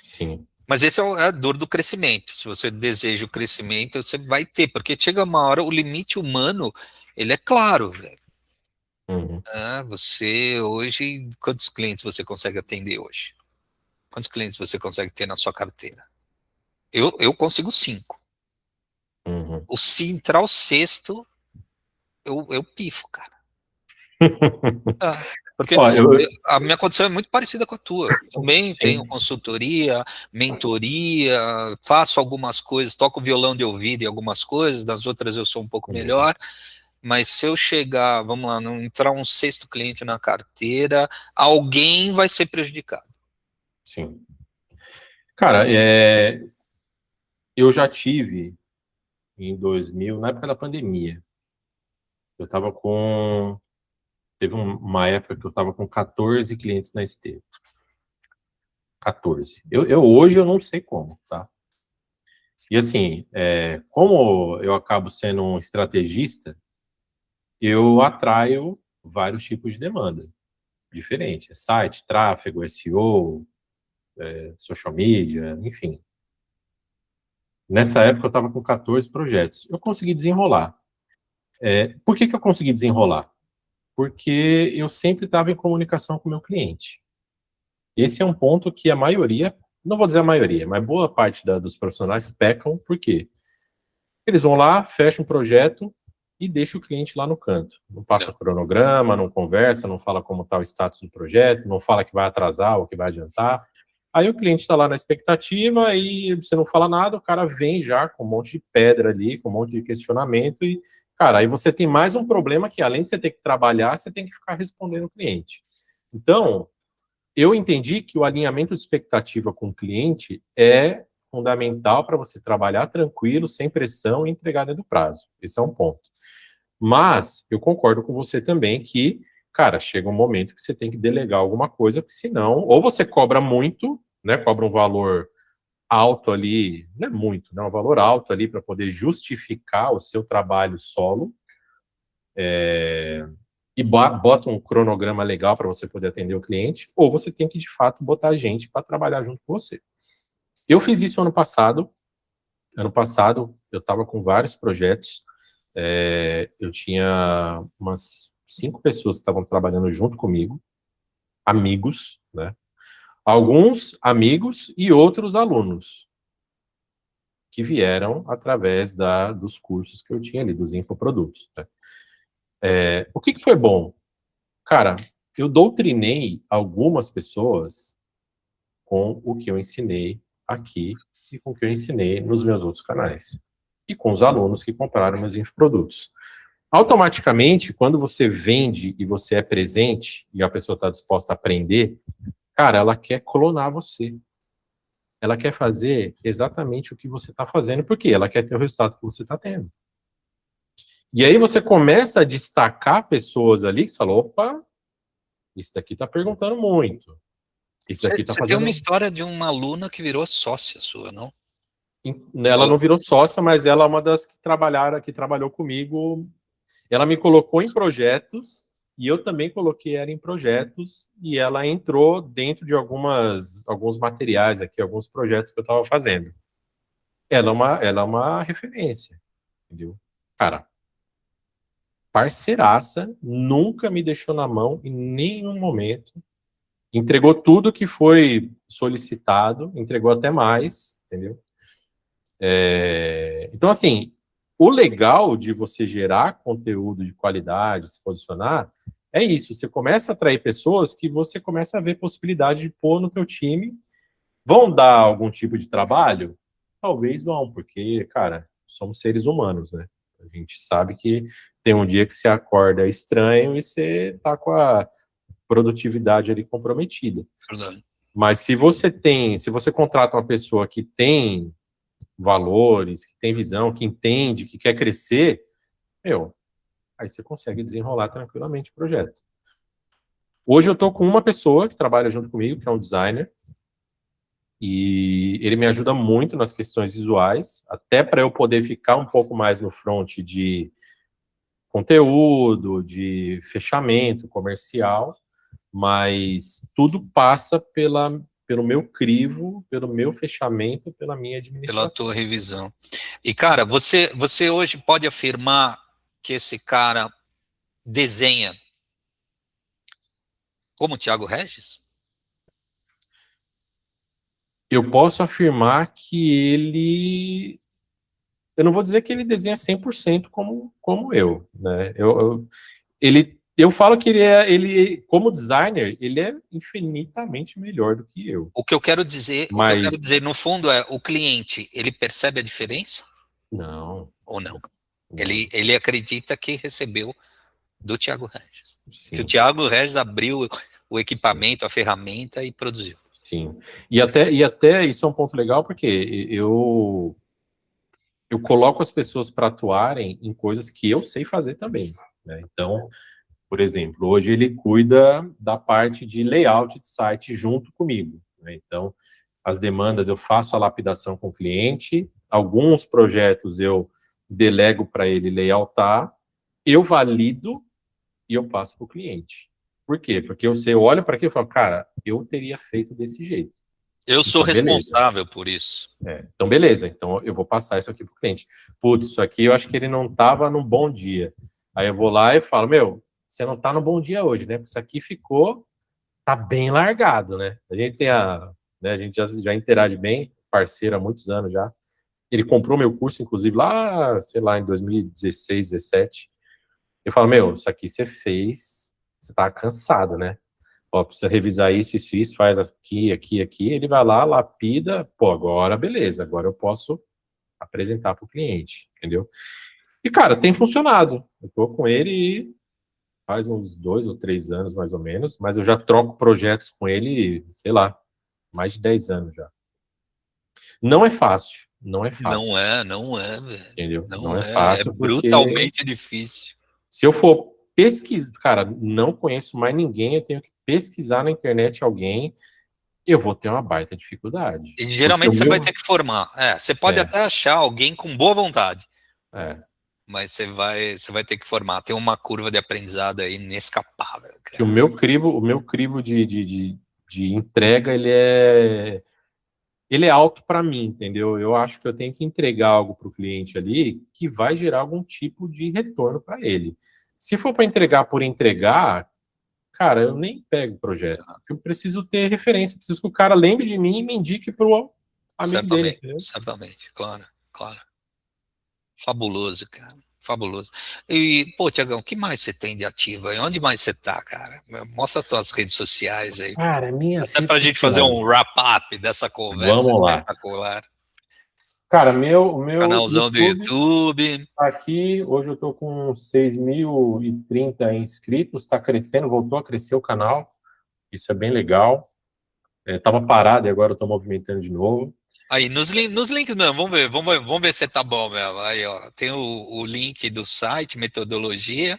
B: sim.
A: Mas esse é a dor do crescimento. Se você deseja o crescimento, você vai ter, porque chega uma hora, o limite humano, ele é claro, velho.
B: Uhum.
A: Você hoje, quantos clientes você consegue atender hoje? Quantos clientes você consegue ter na sua carteira? Eu consigo 5.
B: Uhum.
A: Se entrar o sexto, eu pifo, cara. Porque
B: Ó,
A: a minha condição é muito parecida com a tua. Também tenho
B: sim.
A: consultoria, mentoria, faço algumas coisas, toco violão de ouvido em algumas coisas, das outras eu sou um pouco
B: Uhum.
A: melhor. Mas se eu chegar, vamos lá, não entrar um sexto cliente na carteira, alguém vai ser prejudicado.
B: Sim. Cara, eu já tive em 2000, na época da pandemia, eu tava com. Teve uma época que eu tava com 14 clientes na esteira. 14. Hoje eu não sei como, tá? E assim, como eu acabo sendo um estrategista, eu atraio vários tipos de demanda diferentes. Site, tráfego, SEO, social media, enfim. Nessa época eu estava com 14 projetos. Eu consegui desenrolar. Por que eu consegui desenrolar? Porque eu sempre estava em comunicação com o meu cliente. Esse é um ponto que a maioria, não vou dizer a maioria, mas boa parte dos profissionais pecam. Por quê? Eles vão lá, fecham um projeto e deixam o cliente lá no canto. Não passa cronograma, não conversa, não fala como está o status do projeto, não fala que vai atrasar ou que vai adiantar. Aí o cliente está lá na expectativa e você não fala nada, o cara vem já com um monte de pedra ali, com um monte de questionamento e, cara, aí você tem mais um problema que, além de você ter que trabalhar, você tem que ficar respondendo o cliente. Então, eu entendi que o alinhamento de expectativa com o cliente é fundamental para você trabalhar tranquilo, sem pressão e entregar dentro do prazo. Esse é um ponto. Mas eu concordo com você também que, cara, chega um momento que você tem que delegar alguma coisa, porque senão, ou você cobra muito, né, cobra um valor alto ali, não é muito, né, um valor alto ali para poder justificar o seu trabalho solo, e bota um cronograma legal para você poder atender o cliente, ou você tem que, de fato, botar gente para trabalhar junto com você. Eu fiz isso ano passado. Ano passado, eu estava com vários projetos. Eu tinha umas 5 pessoas que estavam trabalhando junto comigo, amigos, né? Alguns amigos e outros alunos, que vieram através dos cursos que eu tinha ali, dos infoprodutos, né? O que foi bom? Cara, eu doutrinei algumas pessoas com o que eu ensinei aqui e com o que eu ensinei nos meus outros canais. E com os alunos que compraram meus infoprodutos. Automaticamente, quando você vende e você é presente e a pessoa está disposta a aprender, cara, ela quer clonar você. Ela quer fazer exatamente o que você está fazendo, porque ela quer ter o resultado que você está tendo. E aí você começa a destacar pessoas ali que você fala, opa, esse daqui está perguntando muito. Esse daqui está fazendo...
A: Você tem uma história de uma aluna que virou sócia sua, não?
B: Ela não virou sócia, mas ela é uma das que trabalhou comigo. Ela me colocou em projetos e eu também coloquei ela em projetos e ela entrou dentro de alguns materiais aqui, alguns projetos que eu estava fazendo. Ela é uma referência, entendeu? Cara, parceiraça, nunca me deixou na mão em nenhum momento. Entregou tudo que foi solicitado, entregou até mais, entendeu? Então, assim, o legal de você gerar conteúdo de qualidade, se posicionar, é isso. Você começa a atrair pessoas que você começa a ver possibilidade de pôr no teu time. Vão dar algum tipo de trabalho? Talvez não, porque, cara, somos seres humanos, né? A gente sabe que tem um dia que você acorda estranho e você tá com a produtividade ali comprometida.
A: Verdade.
B: Mas se você contrata uma pessoa que tem valores, que tem visão, que entende, que quer crescer, aí você consegue desenrolar tranquilamente o projeto. Hoje eu estou com uma pessoa que trabalha junto comigo, que é um designer, e ele me ajuda muito nas questões visuais, até para eu poder ficar um pouco mais no front de conteúdo, de fechamento comercial, mas tudo passa pelo meu crivo, pelo meu fechamento, pela minha administração.
A: Pela tua revisão. E, cara, você hoje pode afirmar que esse cara desenha como o Thiago Regis?
B: Eu posso afirmar que ele... Eu não vou dizer que ele desenha 100% como eu, né? Eu falo que ele, como designer, ele é infinitamente melhor do que eu.
A: O que eu quero dizer, no fundo, é o cliente, ele percebe a diferença?
B: Não.
A: Ou não? Ele acredita que recebeu do Thiago Regis.
B: Sim.
A: Que o Thiago Regis abriu o equipamento, sim, a ferramenta e produziu.
B: Sim. E até isso é um ponto legal, porque eu coloco as pessoas para atuarem em coisas que eu sei fazer também, né? Então, por exemplo, hoje ele cuida da parte de layout de site junto comigo, né? Então, as demandas eu faço a lapidação com o cliente, alguns projetos eu delego para ele layoutar, eu valido e eu passo para o cliente. Por quê? Porque eu olho para aquilo e falo, cara, eu teria feito desse jeito.
A: Eu sou
B: Então, beleza.
A: responsável por isso.
B: Então, beleza. Então, eu vou passar isso aqui para o cliente. Putz, isso aqui eu acho que ele não estava num bom dia. Aí eu vou lá e falo, meu, você não está no bom dia hoje, né? Porque isso aqui tá bem largado, né? A gente tem né, a gente já interage bem, parceiro há muitos anos já. Ele comprou meu curso, inclusive, lá, sei lá, em 2016, 17. Eu falo, meu, isso aqui você fez, você tá cansado, né? Ó, precisa revisar isso, faz aqui, aqui, aqui. Ele vai lá, lapida, pô, agora beleza, agora eu posso apresentar para o cliente, entendeu? E, cara, tem funcionado. Eu tô com ele faz uns 2 ou 3 anos, mais ou menos, mas eu já troco projetos com ele, sei lá, mais de 10 anos já. Não é fácil, não é fácil,
A: Não é, velho.
B: entendeu? Não
A: Não
B: é
A: é. É
B: fácil porque
A: brutalmente difícil.
B: se eu for pesquisar, cara, não conheço mais ninguém, eu tenho que pesquisar na internet alguém, eu vou ter uma baita dificuldade.
A: E
B: Porque o
A: geralmente você vai
B: meu.
A: ter que formar. Você pode
B: É,
A: até achar alguém com boa vontade,
B: é.
A: mas você vai ter que formar. Tem uma curva de aprendizado aí inescapável,
B: Que o
A: cara.
B: meu crivo de entrega, ele é alto para mim, entendeu? Eu acho que eu tenho que entregar algo para o cliente ali que vai gerar algum tipo de retorno para ele. Se for para entregar por entregar, cara, eu nem pego o projeto. Eu preciso ter referência, preciso que o cara lembre de mim e me indique para o amigo dele,
A: Certamente,
B: entendeu?
A: certamente, claro, claro. Fabuloso, cara. Fabuloso. E, pô, Tiagão, o que mais você tem de ativo aí? Onde mais você tá, cara? Mostra as suas redes sociais aí.
B: Cara, minhas
A: Até
B: redes
A: pra gente fazer
B: sociais.
A: um wrap-up dessa conversa
B: Vamos lá.
A: espetacular.
B: Cara, o meu
A: Canalzão do
B: YouTube
A: YouTube.
B: tá aqui. Hoje eu tô com 6.030 inscritos, tá crescendo, voltou a crescer o canal. Isso é bem legal. Tava parado e agora eu tô movimentando de novo.
A: Aí, nos links mesmo, vamos ver se tá bom mesmo. Aí, ó, tem o link do site, metodologia,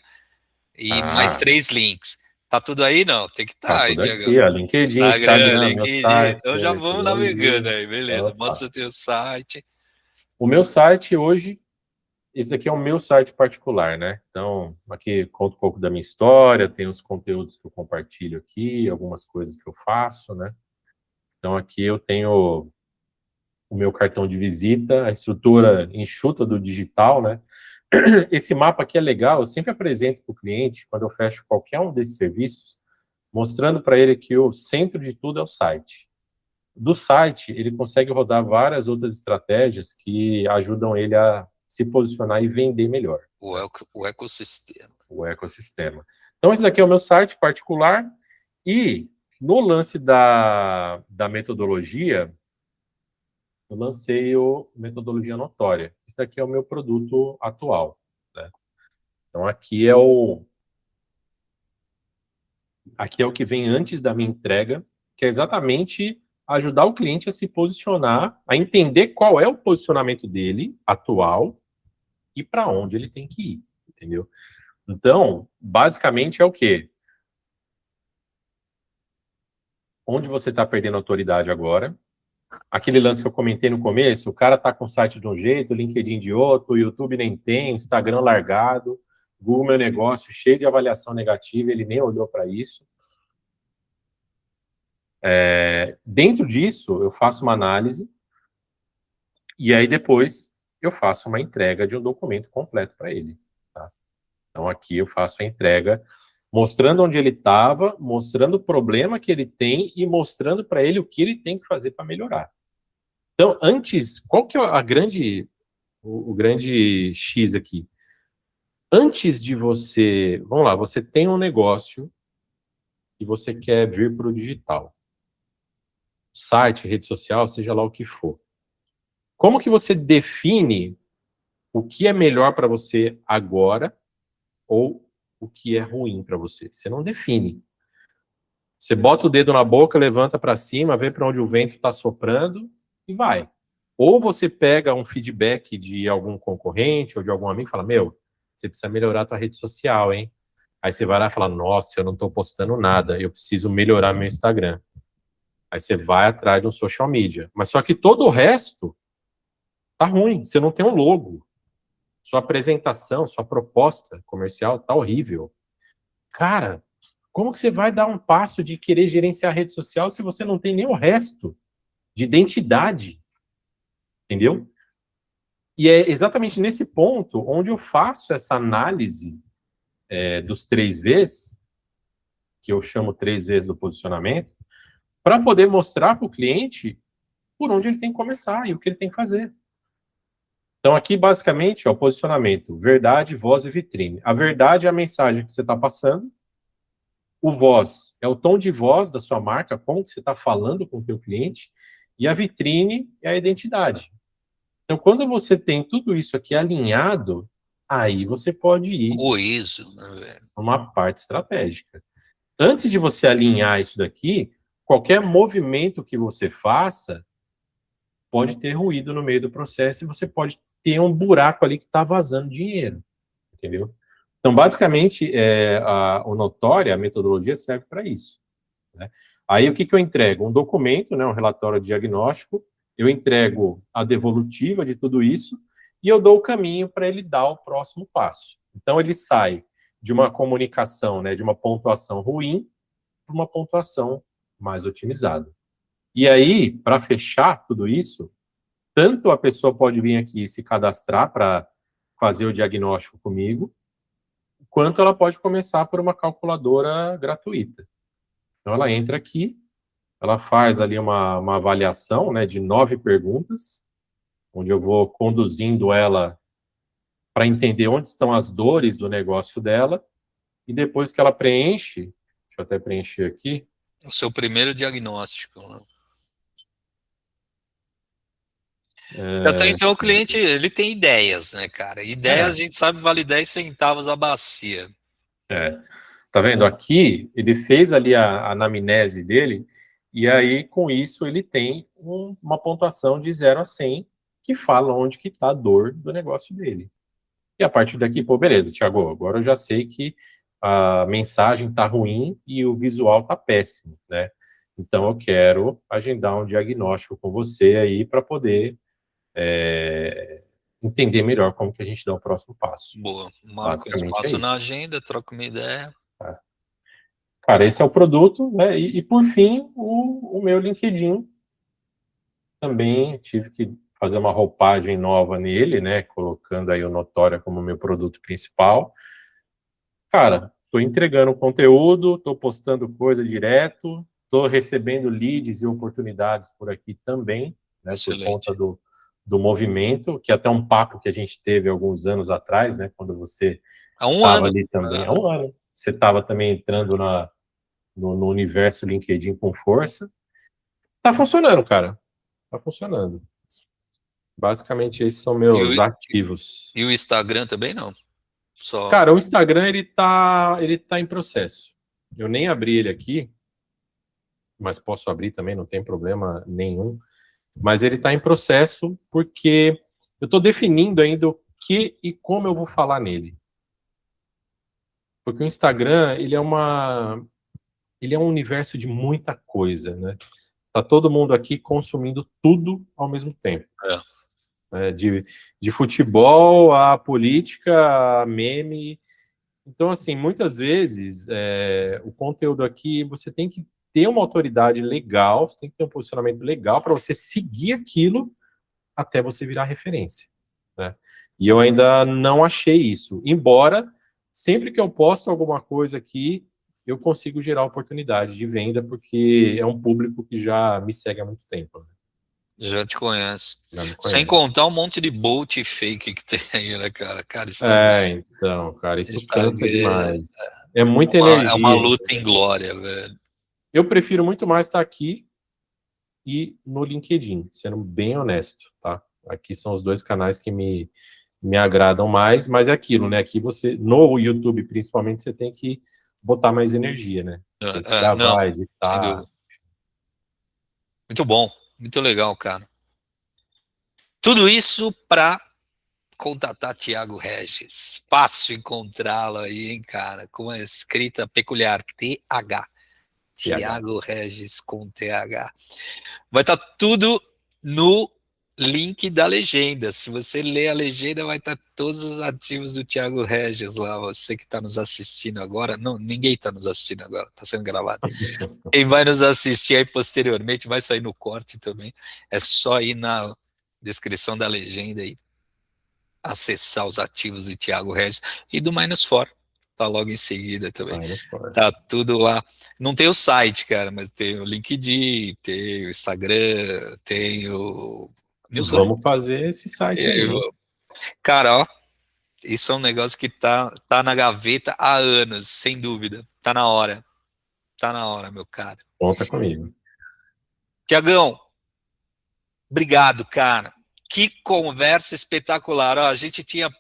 A: e mais
B: Ah,
A: 3 links. Tá tudo aí? Não, tem que
B: tá
A: estar aí,
B: tudo
A: Diagão.
B: aqui, ó. LinkedIn,
A: Instagram,
B: Instagram, meu
A: LinkedIn.
B: site,
A: Então já vamos navegando
B: metodologia.
A: aí, beleza.
B: Opa.
A: Mostra o teu site.
B: O meu site hoje, esse aqui é o meu site particular, né? Então, aqui conto um pouco da minha história, tem os conteúdos que eu compartilho aqui, algumas coisas que eu faço, né? Então, aqui eu tenho o meu cartão de visita, a estrutura enxuta do digital, né? Esse mapa aqui é legal, eu sempre apresento para o cliente, quando eu fecho qualquer um desses serviços, mostrando para ele que o centro de tudo é o site. Do site, ele consegue rodar várias outras estratégias que ajudam ele a se posicionar e vender melhor, né?
A: O ecossistema.
B: O ecossistema. Então, esse daqui é o meu site particular, e no lance da metodologia, eu lancei o Metodologia Notória. Esse daqui é o meu produto atual, né? Então, aqui é o que vem antes da minha entrega, que é exatamente ajudar o cliente a se posicionar, a entender qual é o posicionamento dele atual e para onde ele tem que ir, entendeu? Então, basicamente é o quê? Onde você está perdendo autoridade agora? Aquele lance que eu comentei no começo, o cara tá com o site de um jeito, o LinkedIn de outro, o YouTube nem tem, Instagram largado, Google Meu Negócio cheio de avaliação negativa, ele nem olhou para isso. Dentro disso, eu faço uma análise e aí depois eu faço uma entrega de um documento completo para ele, tá? Então aqui eu faço a entrega mostrando onde ele estava, mostrando o problema que ele tem e mostrando para ele o que ele tem que fazer para melhorar. Então, antes, qual que é o grande X aqui? Antes de você, vamos lá, você tem um negócio e você quer vir para o digital, site, rede social, seja lá o que for. Como que você define o que é melhor para você agora ou o que é ruim para você? Você não define. Você bota o dedo na boca, levanta para cima, vê para onde o vento está soprando e vai. Ou você pega um feedback de algum concorrente ou de algum amigo e fala, meu, você precisa melhorar a tua rede social, hein? Aí você vai lá e fala, nossa, eu não estou postando nada, eu preciso melhorar meu Instagram. Aí você vai atrás de um social media. Mas só que todo o resto tá ruim, você não tem um logo. Sua apresentação, sua proposta comercial tá horrível. Cara, como que você vai dar um passo de querer gerenciar a rede social se você não tem nem o resto? de identidade, entendeu? E é exatamente nesse ponto onde eu faço essa análise dos 3Vs, que eu chamo 3Vs do posicionamento, para poder mostrar para o cliente por onde ele tem que começar e o que ele tem que fazer. Então, aqui, basicamente, o posicionamento, verdade, voz e vitrine. A verdade é a mensagem que você está passando. O voz é o tom de voz da sua marca, como que você está falando com o teu cliente. E a vitrine é a identidade. Então, quando você tem tudo isso aqui alinhado, aí você pode ir
A: Coeso, né, velho?
B: para uma parte estratégica. Antes de você alinhar isso daqui, qualquer movimento que você faça pode ter ruído no meio do processo e você pode ter um buraco ali que está vazando dinheiro, entendeu? Então, basicamente, o Notória, a metodologia serve para isso, né? Aí, o que eu entrego? Um documento, né, um relatório diagnóstico, eu entrego a devolutiva de tudo isso e eu dou o caminho para ele dar o próximo passo. Então, ele sai de uma comunicação, né, de uma pontuação ruim para uma pontuação mais otimizada. E aí, para fechar tudo isso, tanto a pessoa pode vir aqui e se cadastrar para fazer o diagnóstico comigo, quanto ela pode começar por uma calculadora gratuita. Então, ela entra aqui, ela faz ali uma avaliação, né, de 9 perguntas, onde eu vou conduzindo ela para entender onde estão as dores do negócio dela, e depois que ela preenche, deixa eu até preencher aqui.
A: O seu primeiro diagnóstico, né? Até então o cliente, ele tem ideias, né, cara? Ideias a gente sabe vale 10 centavos a bacia.
B: Tá vendo? Aqui, ele fez ali a anamnese dele, e aí, com isso, ele tem uma pontuação de 0 a 100, que fala onde que tá a dor do negócio dele. E a partir daqui, pô, beleza, Thiago, agora eu já sei que a mensagem tá ruim e o visual tá péssimo, né? Então, eu quero agendar um diagnóstico com você aí para poder entender melhor como que a gente dá o próximo passo.
A: Boa, marca um
B: Basicamente é
A: espaço
B: isso.
A: na agenda, troca uma ideia.
B: Cara, esse é o produto, né? E por fim, o meu LinkedIn. Também tive que fazer uma roupagem nova nele, né? Colocando aí o Notória como meu produto principal. Cara, tô entregando conteúdo, tô postando coisa direto, tô recebendo leads e oportunidades por aqui também, né? Por
A: Excelente.
B: conta do movimento, que é até um papo que a gente teve alguns anos atrás, né? Quando você
A: Há um
B: estava
A: ano.
B: ali também, há um ano. Você estava também entrando no universo LinkedIn com força. Tá funcionando, cara. Tá funcionando. Basicamente, esses são meus ativos.
A: E o Instagram também não? Só...
B: Cara, o Instagram, ele tá em processo. Eu nem abri ele aqui, mas posso abrir também, não tem problema nenhum. Mas ele tá em processo porque eu tô definindo ainda o que e como eu vou falar nele. Porque o Instagram, ele é um universo de muita coisa, né? Tá todo mundo aqui consumindo tudo ao mesmo tempo. De futebol a política, a meme. Então, assim, muitas vezes o conteúdo aqui você tem que ter uma autoridade legal, você tem que ter um posicionamento legal para você seguir aquilo até você virar referência, né? E eu ainda não achei isso. Embora, sempre que eu posto alguma coisa aqui, eu consigo gerar oportunidade de venda, porque é um público que já me segue há muito tempo, né?
A: Já te conheço.
B: Já me
A: Sem
B: conhece.
A: contar um monte de bolt fake que tem aí, né, cara? Cara, Instagram.
B: Então, cara, isso cansa
A: Instagram
B: demais. É muita
A: é uma
B: energia.
A: luta em glória, velho.
B: Eu prefiro muito mais estar aqui e no LinkedIn, sendo bem honesto, tá? Aqui são os dois canais que me agradam mais, mas é aquilo, né? Aqui você, no YouTube principalmente, você tem que botar mais energia, né? Tem que
A: Não,
B: gravar,
A: sem
B: editar.
A: dúvida. Muito bom, muito legal, cara. Tudo isso para contatar Thiago Regis. Fácil encontrá-lo aí, hein, cara? Com a escrita peculiar, TH.
B: TH.
A: Thiago Regis com TH. Vai estar tudo no link da legenda. Se você ler a legenda, vai estar todos os ativos do Thiago Regis lá. Você que está nos assistindo agora, não, ninguém está nos assistindo agora, está sendo gravado. Quem vai nos assistir aí posteriormente, vai sair no corte também. É só ir na descrição da legenda e acessar os ativos de Thiago Regis e do Minus For. Tá logo em seguida também. Tá tudo lá. Não tem o site, cara, mas tem o LinkedIn, tem o Instagram, tem o newsletter.
B: Vamos fazer esse site aí.
A: Cara, ó, isso é um negócio que tá na gaveta há anos, sem dúvida. Tá na hora. Tá na hora, meu cara.
B: Conta comigo.
A: Tiagão, obrigado, cara. Que conversa espetacular. Ó, a gente tinha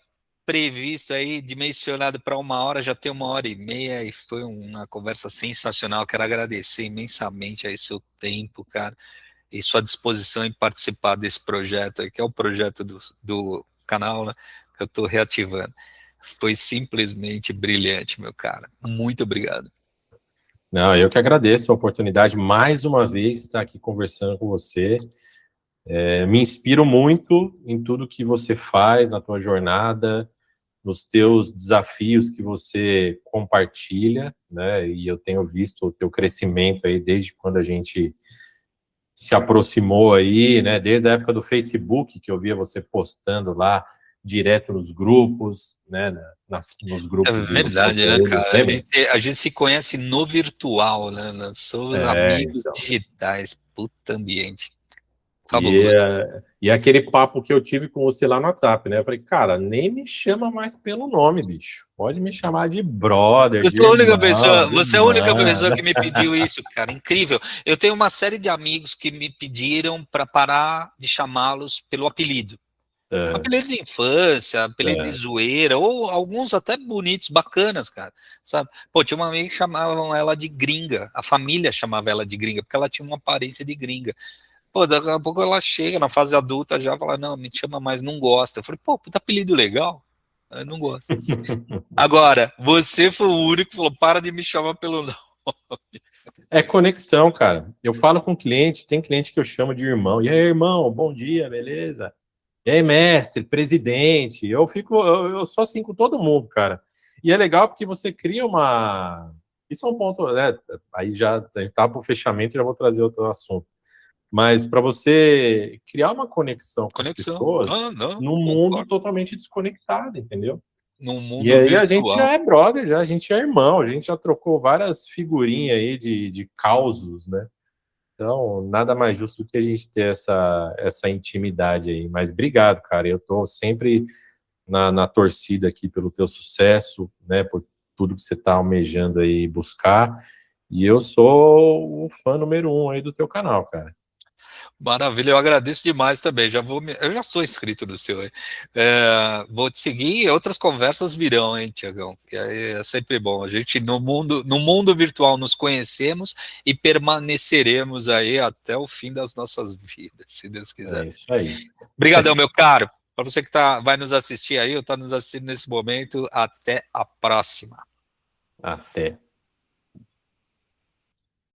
A: previsto aí, dimensionado para 1 hora, já tem 1h30 e foi uma conversa sensacional. Quero agradecer imensamente aí seu tempo, cara, e sua disposição em participar desse projeto aí, que é o projeto do canal, né, que eu estou reativando. Foi simplesmente brilhante, meu cara. Muito obrigado.
B: Não, eu que agradeço a oportunidade, mais uma vez, de estar aqui conversando com você. Me inspiro muito em tudo que você faz na tua jornada, nos teus desafios que você compartilha, né? E eu tenho visto o teu crescimento aí desde quando a gente se aproximou aí, né? Desde a época do Facebook, que eu via você postando lá direto nos grupos, né? Nos grupos.
A: É verdade, né, cara? A gente se conhece no virtual, né? Nós somos amigos
B: então.
A: digitais. Puta ambiente.
B: E aquele papo que eu tive com você lá no WhatsApp, né? Eu falei, cara, nem me chama mais pelo nome, bicho. Pode me chamar de brother.
A: Você é a única pessoa que me pediu isso, cara. Incrível. Eu tenho uma série de amigos que me pediram para parar de chamá-los pelo apelido. Apelido de infância, apelido de zoeira, ou alguns até bonitos, bacanas, cara. Sabe? Pô, tinha uma amiga que chamavam ela de gringa. A família chamava ela de gringa, porque ela tinha uma aparência de gringa. Pô, daqui a pouco ela chega na fase adulta já fala, não, me chama mais, não gosta. Eu falei, pô, puta apelido legal. Eu não gosto. Agora, você foi o único que falou, para de me chamar pelo nome.
B: É conexão, cara. Eu falo com cliente, tem cliente que eu chamo de irmão. E aí, irmão, bom dia, beleza? E aí, mestre, presidente. Eu sou assim com todo mundo, cara. E é legal porque você cria uma... Isso é um ponto, né? Aí já tá pro fechamento, já vou trazer outro assunto. Mas para você criar uma conexão com as pessoas num mundo totalmente desconectado, entendeu?
A: Num mundo
B: e aí
A: virtual.
B: A gente já é brother, a gente é irmão, a gente já trocou várias figurinhas aí de causos, né? Então, nada mais justo do que a gente ter essa intimidade aí. Mas obrigado, cara. Eu tô sempre na torcida aqui pelo teu sucesso, né? Por tudo que você tá almejando aí buscar. E eu sou o fã número 1 aí do teu canal, cara.
A: Maravilha, eu agradeço demais também. Eu já sou inscrito no seu. Vou te seguir e outras conversas virão, hein, Tiagão? Que é sempre bom. A gente, no mundo virtual, nos conhecemos e permaneceremos aí até o fim das nossas vidas, se Deus quiser.
B: É isso aí.
A: Obrigadão, meu caro. Para você que vai nos assistir aí, ou está nos assistindo nesse momento, até a próxima.
B: Até.